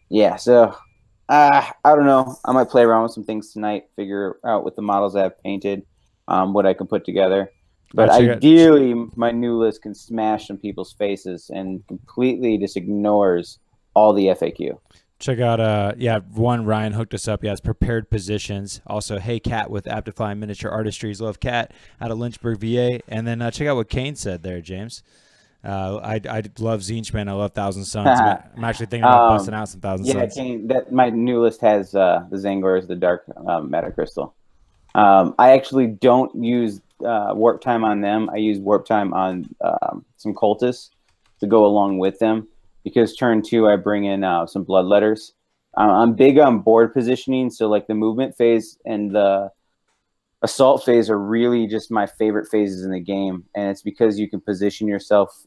Yeah, so I don't know. I might play around with some things tonight, figure out with the models I have painted, what I can put together. But ideally, my new list can smash some people's faces and completely just ignores all the FAQ. Check out, Ryan hooked us up. He has prepared positions. Also, Hey Cat with Aptify Miniature Artistries. Love Cat out of Lynchburg, VA. And then check out what Kane said there, James. I love Zinchman. I love Thousand Suns. I'm actually thinking about busting out some Thousand Suns. Yeah, Kane, my new list has the Zangors, the Dark Matter Crystal. I actually don't use warp time on them. I use warp time on some cultists to go along with them. Because turn 2, I bring in some bloodletters. I'm big on board positioning, so like the movement phase and the assault phase are really just my favorite phases in the game, and it's because you can position yourself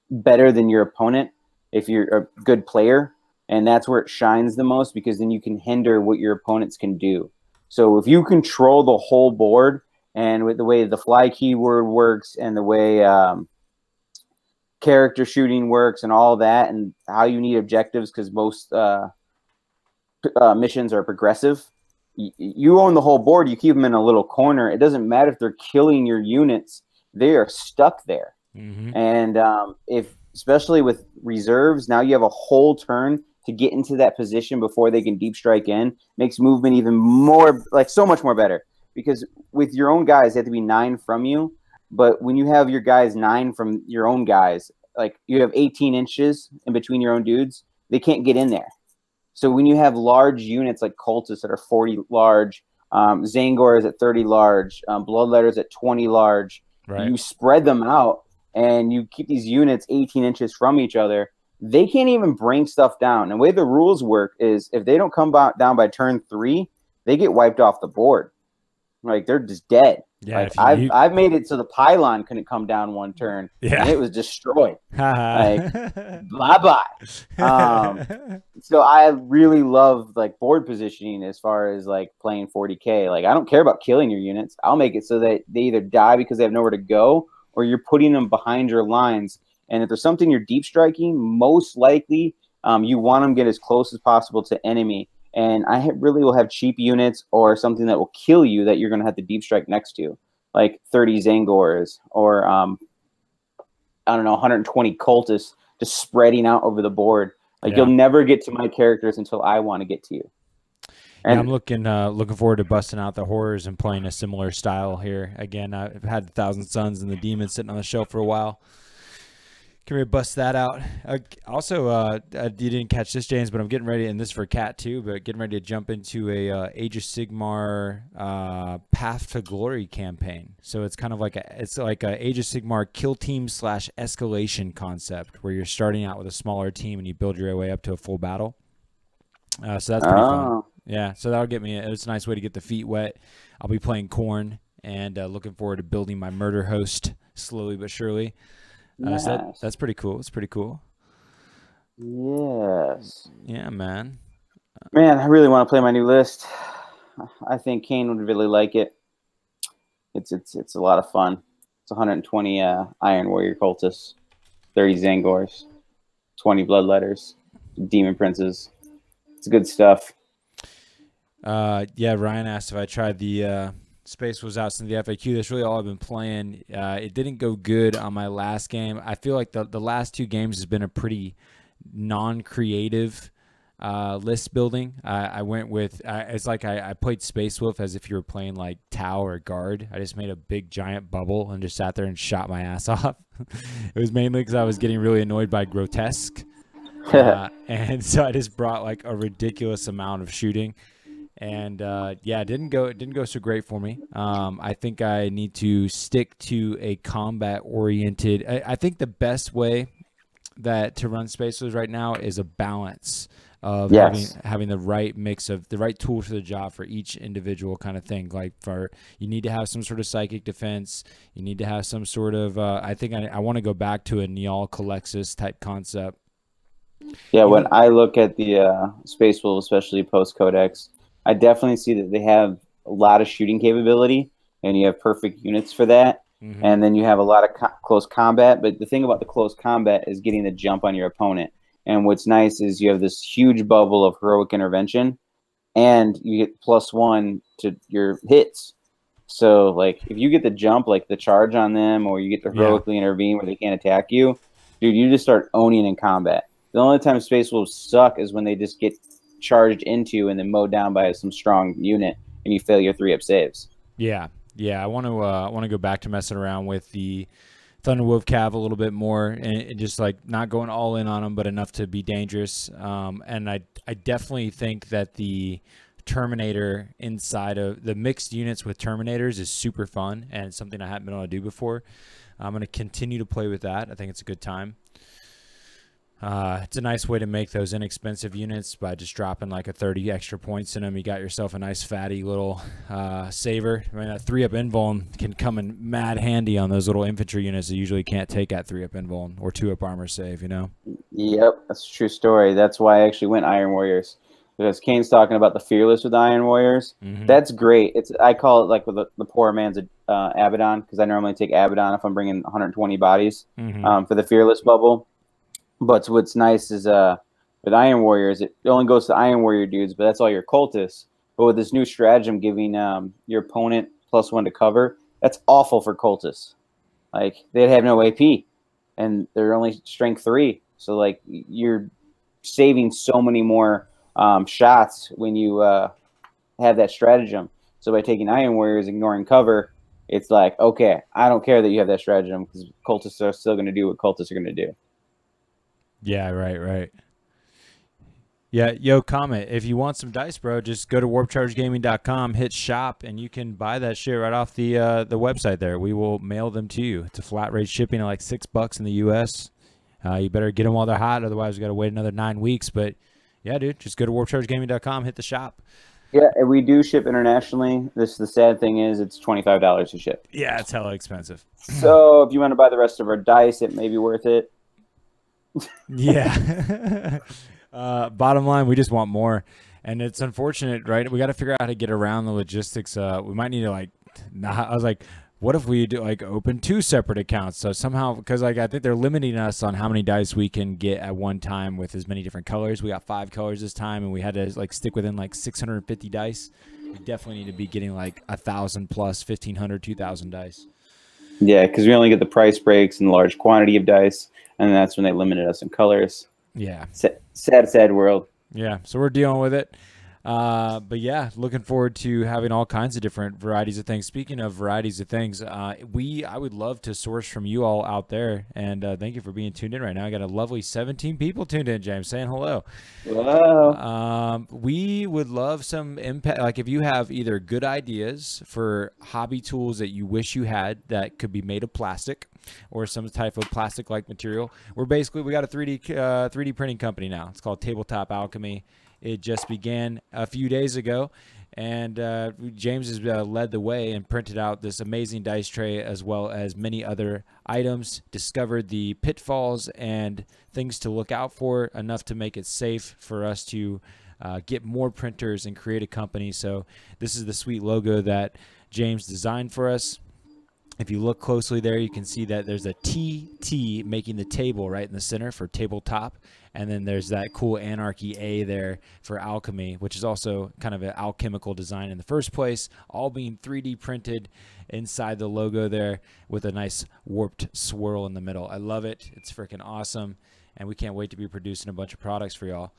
better than your opponent if you're a good player, and that's where it shines the most because then you can hinder what your opponents can do. So if you control the whole board, and with the way the fly keyword works and the way character shooting works and all that and how you need objectives because most missions are progressive. You own the whole board. You keep them in a little corner. It doesn't matter if they're killing your units. They are stuck there. And especially with reserves, now you have a whole turn to get into that position before they can deep strike in. Makes movement even more, like so much more better. Because with your own guys, they have to be 9 from you. But when you have your guys 9 from your own guys, like you have 18 inches in between your own dudes, they can't get in there. So when you have large units like cultists that are 40 large, Zangors at 30 large, Bloodletters at 20 large, you spread them out and you keep these units 18 inches from each other, they can't even bring stuff down. And the way the rules work is if they don't come down by turn 3, they get wiped off the board. Like they're just dead. Yeah, like I've made it so the pylon couldn't come down one turn. Yeah, and it was destroyed. Like bye bye. So I really love like board positioning as far as like playing 40k. Like I don't care about killing your units. I'll make it so that they either die because they have nowhere to go, or you're putting them behind your lines. And if there's something you're deep striking, most likely you want them to get as close as possible to enemy. and really will have cheap units or something that will kill you that you're going to have to deep strike next to, like 30 Zangors or I don't know, 120 cultists just spreading out over the board. Like you'll never get to my characters until I want to get to you. And yeah, I'm looking forward to busting out the horrors and playing a similar style here. Again, I've had the Thousand Suns and the Demons sitting on the shelf for a while. Can we bust that out? Also, you didn't catch this, James, but I'm getting ready, and this is for Cat too, but getting ready to jump into a Aegis Sigmar Path to Glory campaign. So it's kind of like a Aegis Sigmar kill team / escalation concept where you're starting out with a smaller team and you build your way up to a full battle. So that's pretty fun. Yeah, so that'll get me. It's a nice way to get the feet wet. I'll be playing Khorne and looking forward to building my murder host slowly but surely. Nice. So that's pretty cool. It's pretty cool. Yes. Yeah, man. Man, I really want to play my new list. I think Kane would really like it. It's a lot of fun. It's 120 Iron Warrior cultists, 30 Zangors, 20 Bloodletters, Demon Princes. It's good stuff. Yeah, Ryan asked if I tried the Space was out since the FAQ. That's really all I've been playing. It didn't go good on my last game. I feel like the last 2 games has been a pretty non-creative list building. I went with it's like I played Space Wolf as if you were playing like Tau or Guard. I just made a big giant bubble and just sat there and shot my ass off. It was mainly because I was getting really annoyed by Grotesque. And so I just brought like a ridiculous amount of shooting. And yeah, it didn't go so great for me. I think I need to stick to a combat-oriented. I think the best way to run Spaces right now is a balance of having the right mix of the right tool for the job for each individual kind of thing. Like you need to have some sort of psychic defense. You need to have some sort of. I think I want to go back to a Niall Calexis type concept. Yeah, when I look at the Space Wolf, especially post Codex, I definitely see that they have a lot of shooting capability, and you have perfect units for that. Mm-hmm. And then you have a lot of close combat. But the thing about the close combat is getting the jump on your opponent. And what's nice is you have this huge bubble of heroic intervention, and you get +1 to your hits. So, like, if you get the jump, like the charge on them, or you get to heroically intervene where they can't attack you, dude, you just start owning in combat. The only time Space Wolves suck is when they just get charged into and then mowed down by some strong unit and you fail your 3-up saves. Yeah, I want to go back to messing around with the Thunderwolf Cav a little bit more and just like not going all in on them, but enough to be dangerous. And I definitely think that the Terminator inside of the mixed units with Terminators is super fun and it's something I haven't been able to do before. I'm going to continue to play with that. I think it's a good time. It's a nice way to make those inexpensive units by just dropping like a 30 extra points in them. You got yourself a nice fatty little saver. I mean, that 3-up invuln can come in mad handy on those little infantry units that usually can't take that 3-up invuln or 2-up armor save, you know? Yep, that's a true story. That's why I actually went Iron Warriors. Because Kane's talking about the Fearless with Iron Warriors. Mm-hmm. That's great. I call it like with the poor man's Abaddon, because I normally take Abaddon if I'm bringing 120 bodies for the Fearless bubble. But what's nice is with Iron Warriors, it only goes to Iron Warrior dudes, but that's all your cultists. But with this new stratagem giving your opponent +1 to cover, that's awful for cultists. Like, they'd have no AP, and they're only strength 3. So, like, you're saving so many more shots when you have that stratagem. So by taking Iron Warriors, ignoring cover, it's like, okay, I don't care that you have that stratagem because cultists are still going to do what cultists are going to do. Yeah, right. Yeah, yo, comment. If you want some dice, bro, just go to warpchargegaming.com, hit shop, and you can buy that shit right off the website there. We will mail them to you. It's a flat rate shipping at like $6 in the U.S. You better get them while they're hot, otherwise we got to wait another 9 weeks. But yeah, dude, just go to warpchargegaming.com, hit the shop. Yeah, and we do ship internationally. The sad thing is it's $25 to ship. Yeah, it's hella expensive. So if you want to buy the rest of our dice, it may be worth it. Yeah. Bottom line, we just want more, and it's unfortunate, right? We got to figure out how to get around the logistics. We might need to I was like, what if we do like open 2 separate accounts? So somehow, because like I think they're limiting us on how many dice we can get at one time with as many different colors. We got 5 colors this time, and we had to like stick within like 650 dice. We definitely need to be getting like 1,000 plus 1,500, 2,000 dice. Yeah, because we only get the price breaks and large quantity of dice, and that's when they limited us in colors. Yeah. Sad world. Yeah, so we're dealing with it. But yeah, looking forward to having all kinds of different varieties of things. Speaking of varieties of things, I would love to source from you all out there, and thank you for being tuned in right now. I got a lovely 17 people tuned in, James, saying hello. Wow. We would love some impact. Like if you have either good ideas for hobby tools that you wish you had that could be made of plastic or some type of plastic-like material, we got a 3D printing company now. It's called Tabletop Alchemy. It just began a few days ago, and James has led the way and printed out this amazing dice tray as well as many other items, discovered the pitfalls and things to look out for, enough to make it safe for us to get more printers and create a company. So this is the sweet logo that James designed for us. If you look closely there, you can see that there's a TT making the table right in the center for tabletop. And then there's that cool Anarchy A there for alchemy, which is also kind of an alchemical design in the first place, all being 3D printed inside the logo there with a nice warped swirl in the middle. I love it. It's freaking awesome. And we can't wait to be producing a bunch of products for y'all.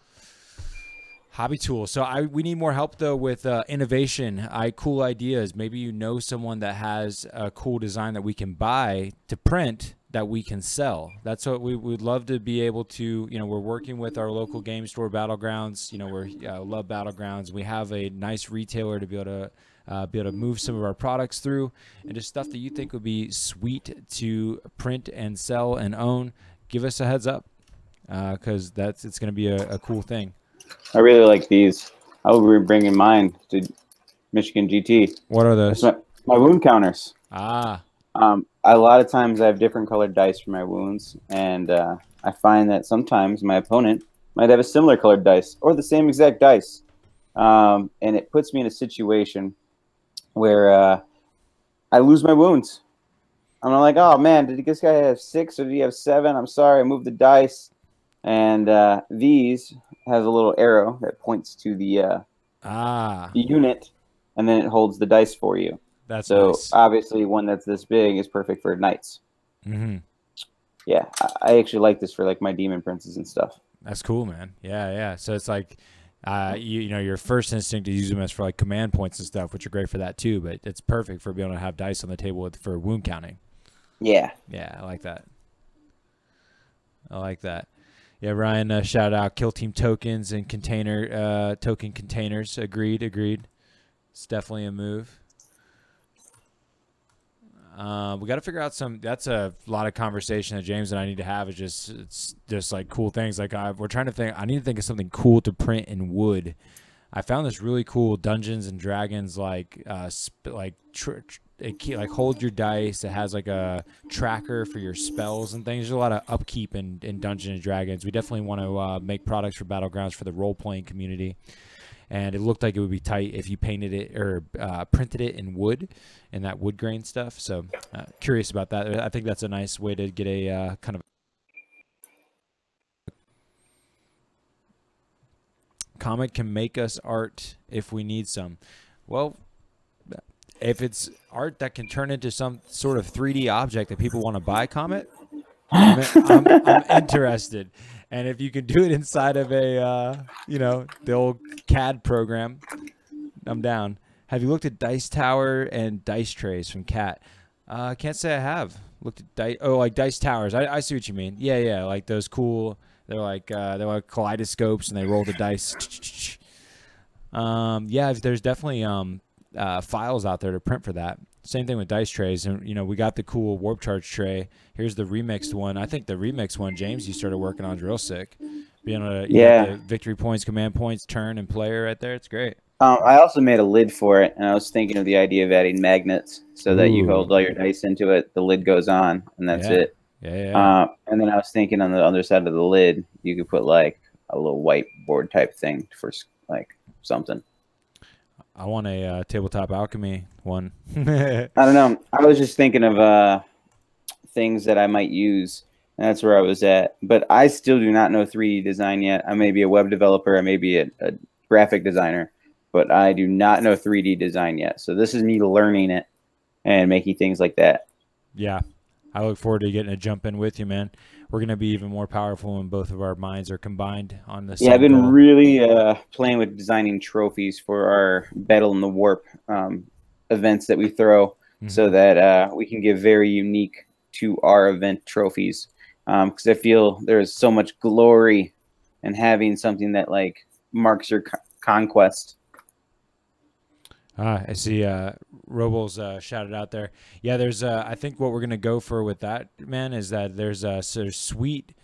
Hobby tools. So we need more help though with innovation, cool ideas. Maybe you know someone that has a cool design that we can buy to print that we can sell. That's what we would love to be able to. You know, we're working with our local game store, Battlegrounds. You know, we love Battlegrounds. We have a nice retailer to be able to move some of our products through, and just stuff that you think would be sweet to print and sell and own. Give us a heads up, because it's going to be a cool thing. I really like these. I will be bringing mine to Michigan GT. What are those? My wound counters. Ah. A lot of times I have different colored dice for my wounds, and I find that sometimes my opponent might have a similar colored dice or the same exact dice. And it puts me in a situation where I lose my wounds. I'm like, oh man, did this guy have 6 or did he have 7? I'm sorry, I moved the dice. And these has a little arrow that points to the unit, and then it holds the dice for you. That's so nice. Obviously one that's this big is perfect for knights. Mm-hmm. Yeah, I actually like this for like my demon princes and stuff. That's cool, man. Yeah. So it's like, you know, your first instinct is use them as for like command points and stuff, which are great for that too. But it's perfect for being able to have dice on the table for wound counting. Yeah. Yeah, I like that. Yeah, Ryan, shout out Kill Team tokens and token containers. Agreed. It's definitely a move. We got to figure out that's a lot of conversation that James and I need to have. It's just like cool things. Like we're trying to think. I need to think of something cool to print in wood. I found this really cool Dungeons and Dragons like hold your dice. It has like a tracker for your spells and things. There's a lot of upkeep in Dungeons and Dragons. We definitely want to make products for Battlegrounds for the role-playing community. And it looked like it would be tight if you painted it or printed it in wood and that wood grain stuff. So curious about that. I think that's a nice way to get a kind of comic can make us art if we need some. Well, if it's art that can turn into some sort of 3D object that people want to buy, Comet, I'm interested. And if you can do it inside of a, the old CAD program, I'm down. Have you looked at Dice Tower and Dice Trays from Cat? I can't say I have. Looked at like Dice Towers. I see what you mean. Yeah, like those cool. They're like kaleidoscopes, and they roll the dice. Yeah, there's definitely files out there to print for that. Same thing with dice trays, and we got the cool warp charge tray. Here's the remixed one. I think the remixed one, James, you started working on is real sick. Being able to the victory points, command points, turn, and player right there. It's great. I also made a lid for it, and I was thinking of the idea of adding magnets so that you hold all your dice into it. The lid goes on, and that's it. Yeah. And then I was thinking on the other side of the lid, you could put like a little whiteboard type thing for like something. I want a tabletop alchemy one. I don't know. I was just thinking of things that I might use, and that's where I was at. But I still do not know 3D design yet. I may be a web developer. I may be a graphic designer, but I do not know 3D design yet. So this is me learning it and making things like that. Yeah, I look forward to getting a jump in with you, man. We're going to be even more powerful when both of our minds are combined on the same Yeah, I've been goal. really playing with designing trophies for our Battle in the Warp events that we throw, so that we can give very unique to our event trophies. Because I feel there's so much glory in having something that like marks your conquest. I see Robles shouted out there. Yeah, there's I think what we're going to go for with that, man, is that there's sort of sweet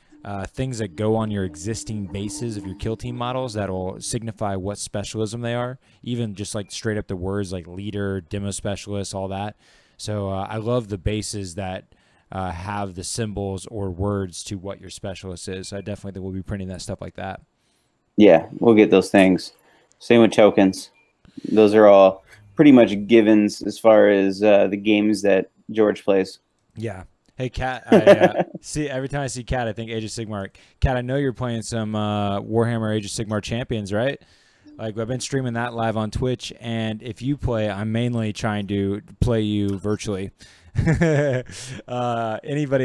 things that go on your existing bases of your kill team models that'll signify what specialism they are, even just like straight up the words like leader, demo specialist, all that. So I love the bases that have the symbols or words to what your specialist is. So I definitely think we'll be printing that stuff like that. Yeah, we'll get those things. Same with tokens. Those are all pretty much givens as far as the games that George plays. Yeah. Hey, Kat, I see every time I see Kat, I think Age of Sigmar. Kat, I know you're playing some Warhammer Age of Sigmar Champions, right? Like, I've been streaming that live on Twitch, and if you play, I'm mainly trying to play you virtually. Anybody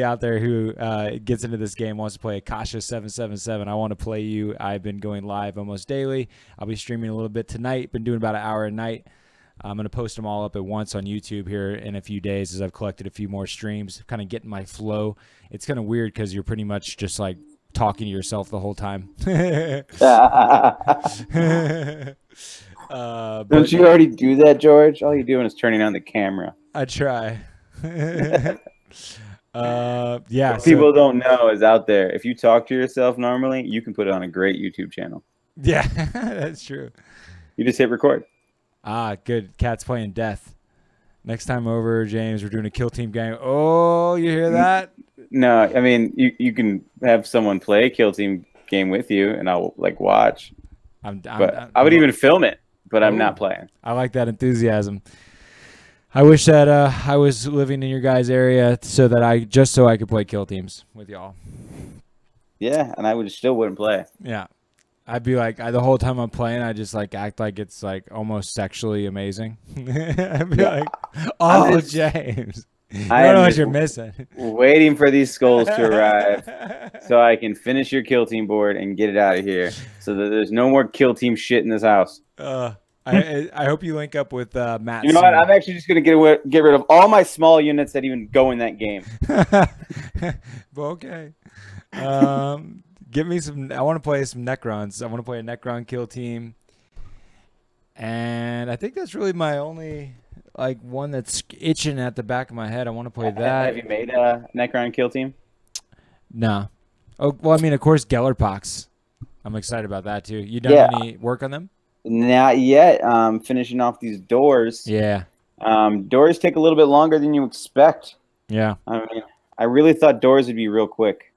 out there who gets into this game wants to play Akasha 777, I want to play you. I've been going live almost daily. I'll be streaming a little bit tonight. Been doing about an hour a night. I'm going to post them all up at once on YouTube here in a few days as I've collected a few more streams, kind of getting my flow. It's kind of weird because you're pretty much just like talking to yourself the whole time. Don't you already do that, George? All you're doing is turning on the camera. I try. Yeah. What people don't know is out there. If you talk to yourself normally, you can put it on a great YouTube channel. Yeah, that's true. You just hit record. Ah, good. Cat's playing death. Next time over, James, we're doing a kill team game. Oh, you hear that? No, I mean you can have someone play a kill team game with you, and I'll like watch. I would even film it, but I'm not playing. I like that enthusiasm. I wish that I was living in your guys' area so that I could play kill teams with y'all. Yeah, and I still wouldn't play. Yeah. I'd be like, the whole time I'm playing, I just like act like it's like almost sexually amazing. I'd be like, oh, James, I don't know what you're missing. Waiting for these skulls to arrive so I can finish your kill team board and get it out of here so that there's no more kill team shit in this house. I hope you link up with Matt. You know what? I'm actually just going to get rid of all my small units that even go in that game. Okay. Give me some. I want to play some Necrons. I want to play a Necron kill team, and I think that's really my only like one that's itching at the back of my head. I want to play that. Have you made a Necron kill team? No. Oh well, I mean, of course, Gellerpox. I'm excited about that too. You done any work on them? Not yet. Finishing off these doors. Yeah. Doors take a little bit longer than you expect. Yeah. I mean, I really thought doors would be real quick.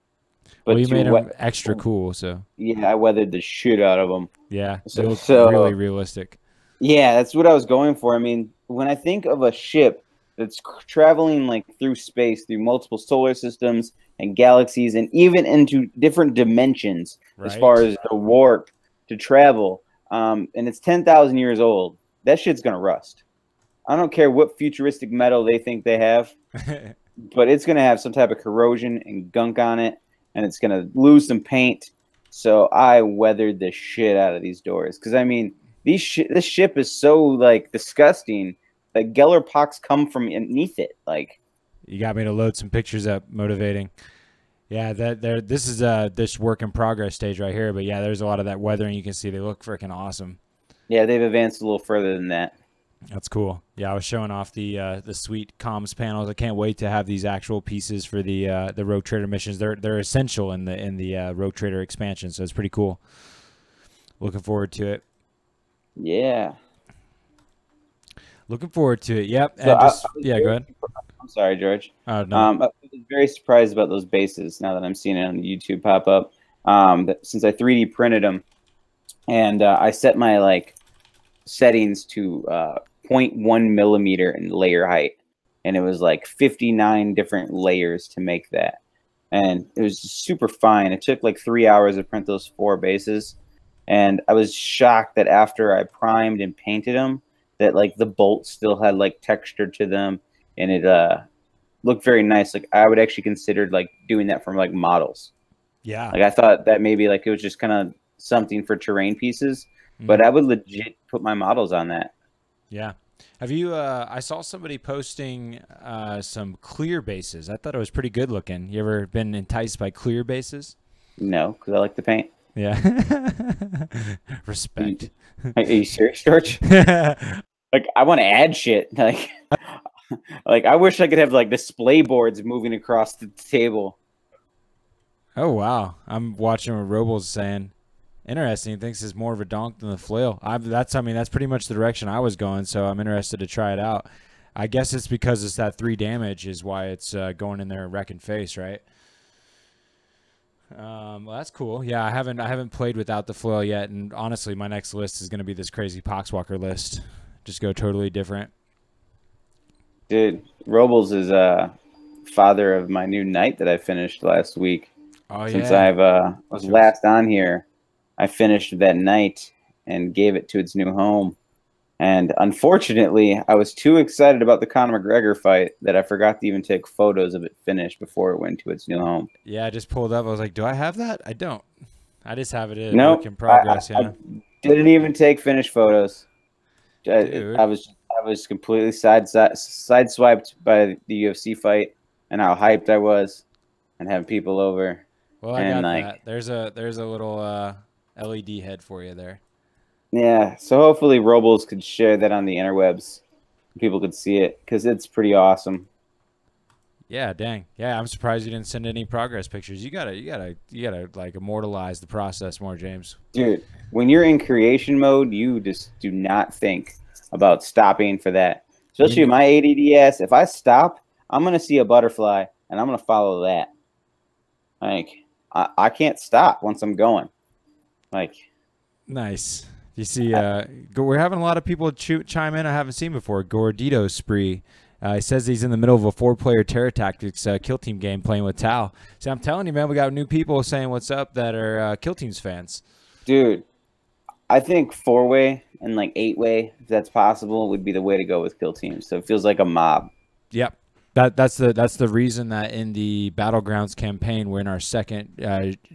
But well, you made them extra cool, so. Yeah, I weathered the shit out of them. Yeah, they look really realistic. Yeah, that's what I was going for. I mean, when I think of a ship that's traveling like through space, through multiple solar systems and galaxies, and even into different dimensions, as far as the warp to travel, and it's 10,000 years old, that shit's gonna rust. I don't care what futuristic metal they think they have, but it's gonna have some type of corrosion and gunk on it. And it's going to lose some paint. So I weathered the shit out of these doors. Because, I mean, this ship is so, like, disgusting that Gellerpox come from underneath it. Like, you got me to load some pictures up. Motivating. Yeah, this is this work in progress stage right here. But, yeah, there's a lot of that weathering. You can see they look freaking awesome. Yeah, they've advanced a little further than that. That's cool. Yeah, I was showing off the sweet comms panels. I can't wait to have these actual pieces for the Rogue Trader missions. They're essential in the Rogue Trader expansion, so it's pretty cool. Looking forward to it. Yeah. Looking forward to it. Yep. So go ahead. I'm sorry, George. Oh no. I was very surprised about those bases now that I'm seeing it on the YouTube pop up. Since I 3D printed them, and I set my settings to 0.1 millimeter in layer height, and it was like 59 different layers to make that, and it was super fine. It took like 3 hours to print those 4 bases, and I was shocked that after I primed and painted them, that like the bolts still had like texture to them, and it looked very nice. Like I would actually consider like doing that from like models. Yeah. Like I thought that maybe like it was just kind of something for terrain pieces, but I would legit put my models on that. Yeah. Have you, I saw somebody posting some clear bases. I thought it was pretty good looking. You ever been enticed by clear bases? No, because I like to paint. Yeah. Respect. Are you serious, George? Like I want to add shit. Like I wish I could have like display boards moving across the table. Oh, wow. I'm watching what Robles saying. Interesting. He thinks it's more of a donk than the flail. That's pretty much the direction I was going, so I'm interested to try it out. I guess it's because it's that 3 damage is why it's going in there and wrecking face, right? Well, that's cool. Yeah, I haven't played without the flail yet, and honestly, my next list is going to be this crazy Poxwalker list. Just go totally different. Dude, Robles is father of my new knight that I finished last week. Oh, Since yeah. I was last on here, I finished that knight and gave it to its new home. And unfortunately, I was too excited about the Conor McGregor fight that I forgot to even take photos of it finished before it went to its new home. Yeah, I just pulled up. I was like, do I have that? I don't. I just have it in Nope, work in progress. I didn't even take finished photos. I was completely sideswiped by the UFC fight and how hyped I was and having people over. Well, I got that. There's a little LED head for you there. Yeah, so hopefully Robles could share that on the interwebs. People could see it because it's pretty awesome. Yeah, dang. Yeah, I'm surprised you didn't send any progress pictures. You gotta like immortalize the process more, James. Dude, when you're in creation mode, you just do not think about stopping for that. Especially my ADDS. If I stop, I'm gonna see a butterfly and I'm gonna follow that. Like I can't stop once I'm going. Like nice. You see, we're having a lot of people chime in I haven't seen before. Gordito Spree. He says he's in the middle of a 4-player Terror Tactics Kill Team game playing with Tal. So I'm telling you, man, we got new people saying what's up that are Kill Teams fans. Dude, I think 4-way and like 8-way, if that's possible, would be the way to go with Kill Teams. So it feels like a mob. Yep. That's the reason that in the Battlegrounds campaign, we're in our second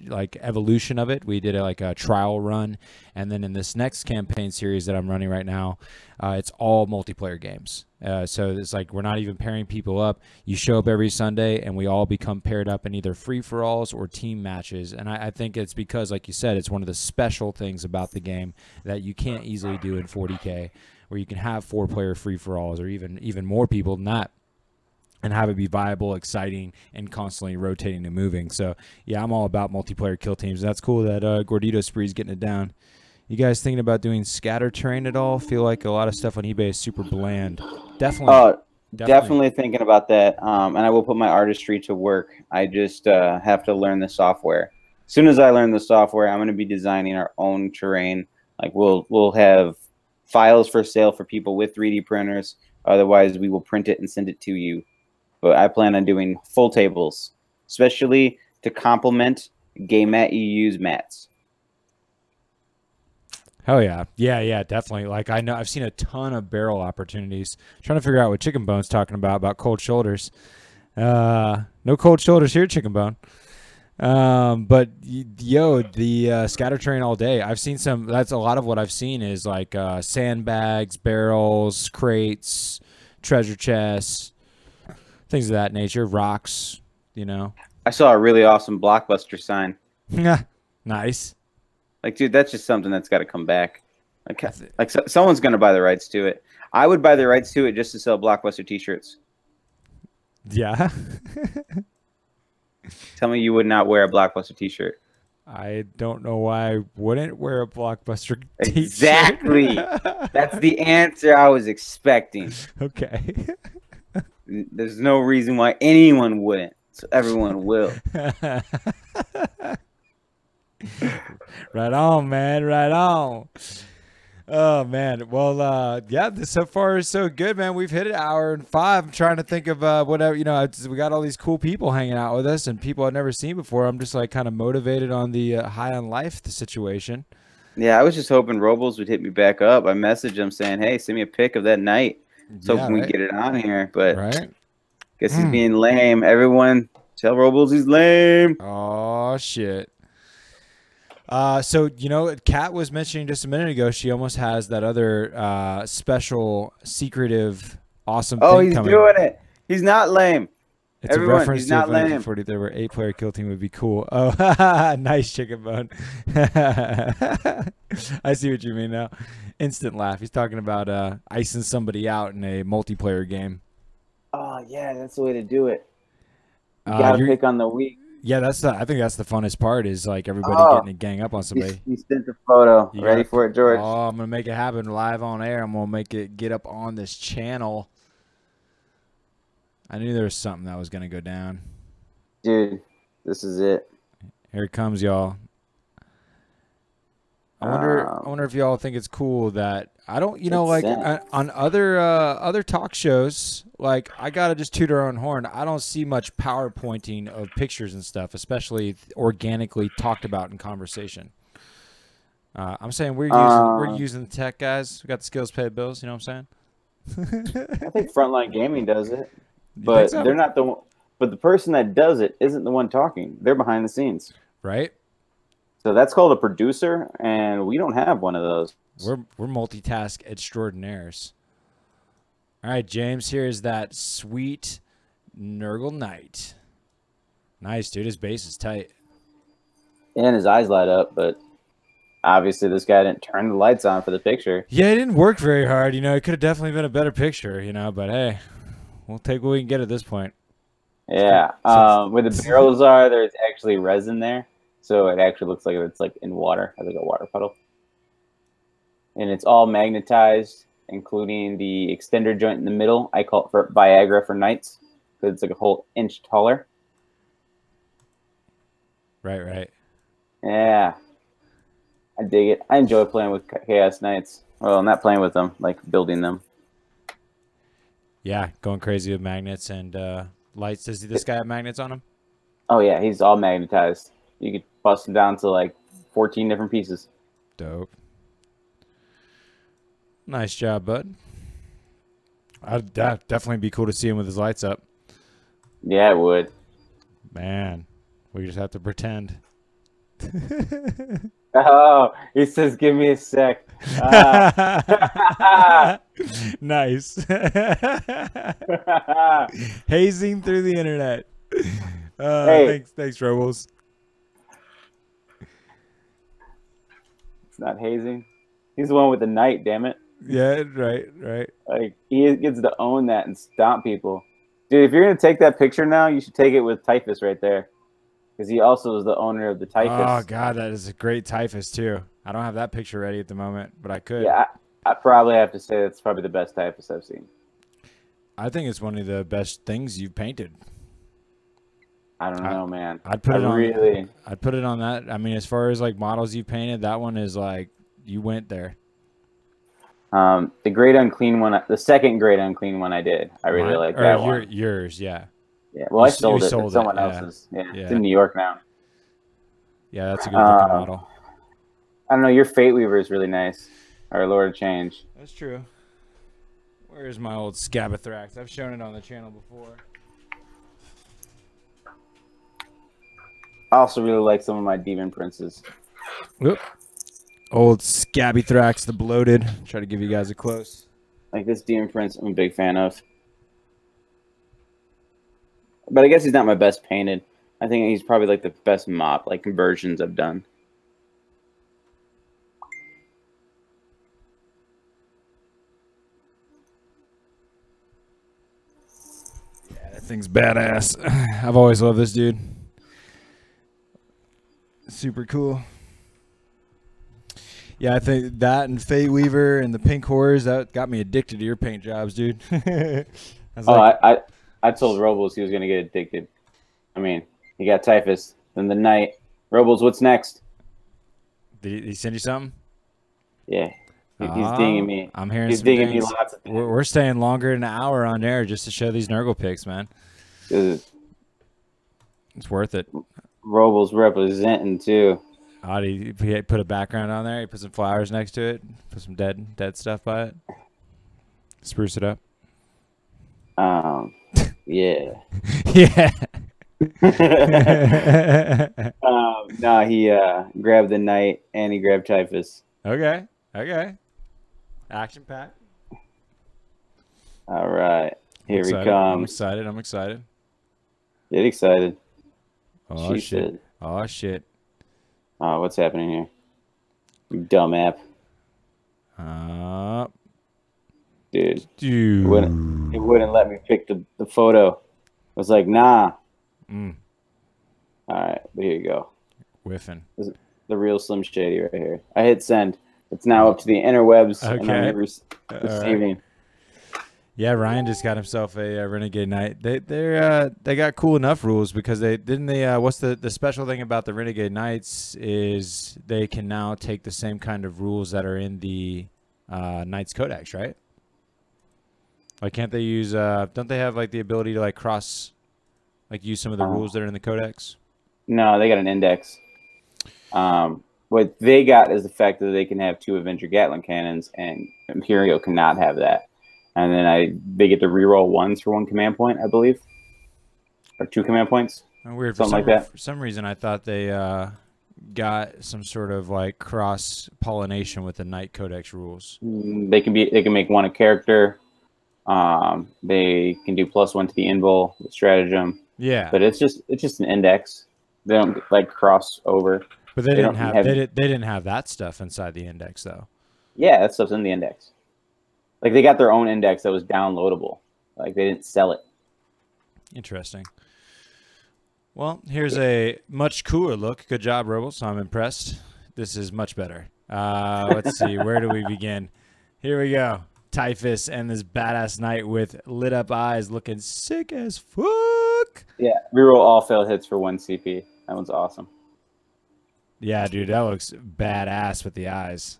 like evolution of it. We did a trial run, and then in this next campaign series that I'm running right now, it's all multiplayer games. So it's like we're not even pairing people up. You show up every Sunday, and we all become paired up in either free-for-alls or team matches. And I think it's because, like you said, it's one of the special things about the game that you can't easily do in 40K, where you can have 4-player free-for-alls or even more people than that, and have it be viable, exciting, and constantly rotating and moving. So, yeah, I'm all about multiplayer kill teams. That's cool that Gordito Spree's getting it down. You guys thinking about doing scatter terrain at all? Feel like a lot of stuff on eBay is super bland. Definitely thinking about that. And I will put my artistry to work. I just have to learn the software. As soon as I learn the software, I'm going to be designing our own terrain. Like we'll have files for sale for people with 3D printers. Otherwise, we will print it and send it to you. But I plan on doing full tables, especially to complement game mat EU's mats. Hell yeah. Yeah, definitely. Like I know I've seen a ton of barrel opportunities. Trying to figure out what Chicken Bone's talking about cold shoulders. No cold shoulders here, Chicken Bone. But yo, the scatter terrain all day. I've seen some. That's a lot of what I've seen is like sandbags, barrels, crates, treasure chests. Things of that nature, rocks, you know. I saw a really awesome Blockbuster sign. Nice. Like, dude, that's just something that's got to come back. Like someone's going to buy the rights to it. I would buy the rights to it just to sell Blockbuster T-shirts. Yeah. Tell me you would not wear a Blockbuster T-shirt. I don't know why I wouldn't wear a Blockbuster T-shirt. Exactly. That's the answer I was expecting. Okay. There's no reason why anyone wouldn't, so everyone will. Right on, man. Right on. Oh man, well, yeah, this so far is so good, man. We've hit an hour and 5. I'm trying to think of whatever, we got all these cool people hanging out with us and people I've never seen before. I'm just like kind of motivated on the high on life the situation. Yeah, I was just hoping Robles would hit me back up. I messaged him saying, "Hey, send me a pic of that night." So Yeah, hoping we right, get it on here, but right. guess he's being lame. Everyone tell Robles he's lame. Oh shit. So Kat was mentioning just a minute ago, she almost has that other special, secretive, awesome Oh, thing he's coming. doing it. He's not lame. It's Everyone, a reference he's to not a lame. 1940 there where 8-player kill team would be cool. Oh, nice chicken bone. I see what you mean now. Instant laugh. He's talking about icing somebody out in a multiplayer game. Oh yeah, that's the way to do it. You gotta pick on the weak. Yeah, I think that's the funnest part is like everybody getting to gang up on somebody. He sent the photo. Ready for it, George? Oh, I'm gonna make it happen live on air. I'm gonna make it get up on this channel. I knew there was something that was gonna go down. Dude, this is it. Here it comes, y'all. I wonder if y'all think it's cool that I don't, like on other talk shows, like I gotta just toot our own horn. I don't see much PowerPointing of pictures and stuff, especially organically talked about in conversation. I'm saying we're using the tech, guys. We got the skills, pay the bills. You know what I'm saying? I think Frontline Gaming does it, but they're not the one. But the person that does it isn't the one talking. They're behind the scenes, right? So that's called a producer, and we don't have one of those. We're multitask extraordinaires. All right, James, here is that sweet Nurgle Knight. Nice, dude. His base is tight. And his eyes light up, but obviously this guy didn't turn the lights on for the picture. Yeah, it didn't work very hard. It could have definitely been a better picture, but hey, we'll take what we can get at this point. Yeah. Where the barrels are, there's actually resin there. So it actually looks like it's like in water, like a water puddle. And it's all magnetized, including the extender joint in the middle. I call it for Viagra for knights, because it's like a whole inch taller. Right. Yeah. I dig it. I enjoy playing with Chaos Knights. Well, not playing with them, like building them. Yeah, going crazy with magnets and lights. Does this guy have magnets on him? Oh, yeah. He's all magnetized. You could bust them down to like 14 different pieces. Dope. Nice job, bud. I'd definitely be cool to see him with his lights up. Yeah, it would. Man, we just have to pretend. Oh, he says, "Give me a sec." Nice. Hazing through the internet. Hey. Thanks, Robles. It's not hazing. He's the one with the knight, damn it. Yeah, right. Like, he gets to own that and stomp people. Dude, if you're going to take that picture now, you should take it with Typhus right there. Because he also is the owner of the Typhus. Oh, God, that is a great Typhus, too. I don't have that picture ready at the moment, but I could. Yeah, I probably have to say that's probably the best Typhus I've seen. I think it's one of the best things you've painted. I don't know, man. I'd put it on that. I mean, as far as like models you painted, that one is like you went there. The Great Unclean one, the second Great Unclean one I did. I really like that one. Yours, yeah. Yeah, well, I sold it to someone else's. Yeah, it's in New York now. Yeah, that's a good looking model. I don't know. Your Fate Weaver is really nice. Or Lord of Change. That's true. Where's my old Scabathrax? I've shown it on the channel before. I also really like some of my Demon Princes. Whoop. Old Scabathrax the Bloated. Try to give you guys a close. Like this Demon Prince, I'm a big fan of. But I guess he's not my best painted. I think he's probably like the best mop, like conversions I've done. Yeah, that thing's badass. I've always loved this dude. Super cool. Yeah, I think that and Fate Weaver and the Pink Horrors, that got me addicted to your paint jobs, dude. I told Robles he was going to get addicted. I mean, he got Typhus, then the Knight. Robles, what's next? Did he send you something? Yeah. He's dinging me. I'm hearing He's some dinging dings. me lots of things. We're staying longer than an hour on air just to show these Nurgle pics, man. It's worth it. Robles representing too. Oh, he put a background on there. He put some flowers next to it. Put some dead stuff by it. Spruce it up. Yeah. Yeah. No, he grabbed the knight and he grabbed Typhus. Okay. Action pack. All right. Here he comes. I'm excited. Get excited. Oh, shit. Oh, shit. Oh, what's happening here? You dumb app. Dude. It wouldn't let me pick the photo. I was like, nah. All right, but here you go. Whiffing. This is the real Slim Shady right here. I hit send. It's now up to the interwebs. Okay. And I'm receiving. Right. Yeah, Ryan just got himself a Renegade Knight. They got cool enough rules because what's the special thing about the Renegade Knights is they can now take the same kind of rules that are in the Knights Codex, right? Like, can't they use don't they have like the ability to like use some of the rules that are in the Codex? No, they got an index. What they got is the fact that they can have 2 Avenger Gatling cannons, and Imperial cannot have that. And then they get to reroll 1s for 1 command point, I believe, or 2 command points. Weird, something like that. For some reason, I thought they got some sort of like cross pollination with the Knight Codex rules. They can make 1 a character. They can do +1 to the invul with stratagem. Yeah, but it's just an index. They don't like cross over. But they didn't have that stuff inside the index though. Yeah, that stuff's in the index. Like, they got their own index that was downloadable. Like, they didn't sell it. Interesting. Well, here's a much cooler look. Good job, Robles. I'm impressed. This is much better. Let's see. Where do we begin? Here we go. Typhus and this badass knight with lit up eyes looking sick as fuck. Yeah, reroll all failed hits for 1 CP. That one's awesome. Yeah, dude, that looks badass with the eyes.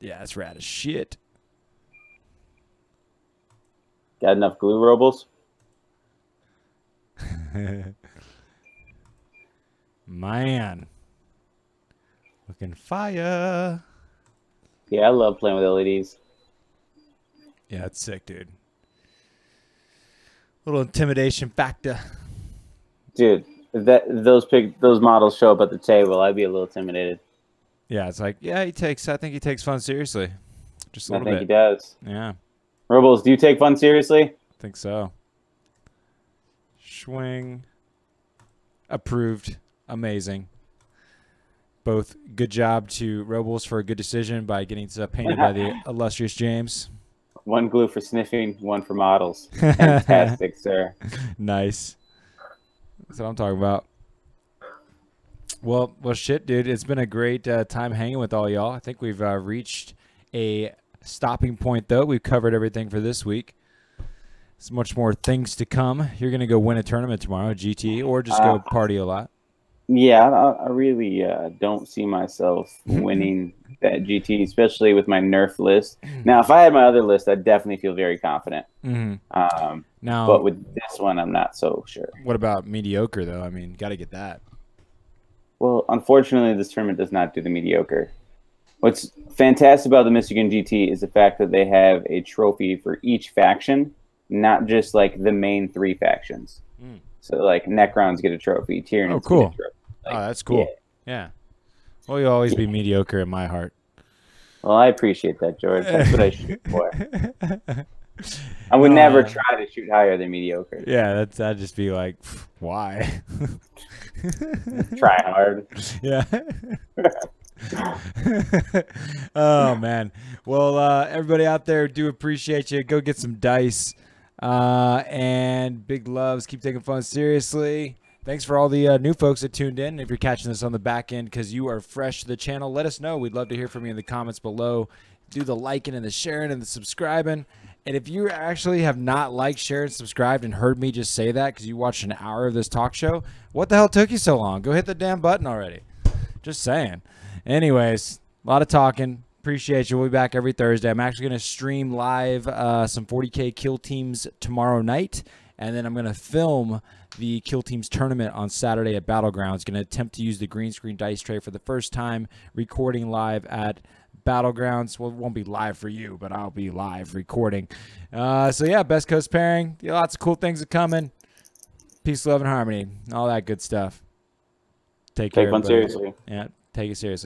Yeah, that's rad as shit. Got enough glue, Robles? Man. Looking fire. Yeah, I love playing with LEDs. Yeah, it's sick, dude. Little intimidation factor. Dude, if those models show up at the table, I'd be a little intimidated. Yeah, it's like, yeah, I think he takes fun seriously. Just a little bit. I think he does. Yeah. Robles, do you take fun seriously? I think so. Swing. Approved. Amazing. Both good job to Robles for a good decision by getting stuff painted by the illustrious James. 1 glue for sniffing, 1 for models. Fantastic, sir. Nice. That's what I'm talking about. Well, shit, dude. It's been a great time hanging with all y'all. I think we've reached a stopping point, though. We've covered everything for this week. There's much more things to come. You're going to go win a tournament tomorrow, GT, or just go party a lot. Yeah, I really don't see myself winning that GT, especially with my nerf list. Now, if I had my other list, I'd definitely feel very confident. But with this one, I'm not so sure. What about mediocre, though? I mean, got to get that. Well, unfortunately, this tournament does not do the mediocre. What's fantastic about the Michigan GT is the fact that they have a trophy for each faction, not just like the main 3 factions. So, like, Necrons get a trophy, Tyranids get a trophy. Like, that's cool. Yeah. Well, you'll always be mediocre in my heart. Well, I appreciate that, George. That's what I shoot for. I would never try to shoot higher than mediocre. Yeah, that'd just be like, why? Try hard. Yeah. Oh, man. Well, everybody out there, do appreciate you. Go get some dice. And big loves. Keep taking fun seriously. Thanks for all the new folks that tuned in. If you're catching this on the back end because you are fresh to the channel, let us know. We'd love to hear from you in the comments below. Do the liking and the sharing and the subscribing. And if you actually have not liked, shared, and subscribed and heard me just say that because you watched an hour of this talk show, what the hell took you so long? Go hit the damn button already. Just saying. Anyways, a lot of talking. Appreciate you. We'll be back every Thursday. I'm actually going to stream live some 40k kill teams tomorrow night, and then I'm going to film the kill teams tournament on Saturday at Battlegrounds. Going to attempt to use the green screen dice tray for the first time, recording live at Battlegrounds. Well, it won't be live for you, but I'll be live recording. So yeah, BestGos Pairing. Lots of cool things are coming. Peace, love, and harmony. All that good stuff. Take care. Take one everybody. seriously. Yeah, take it seriously.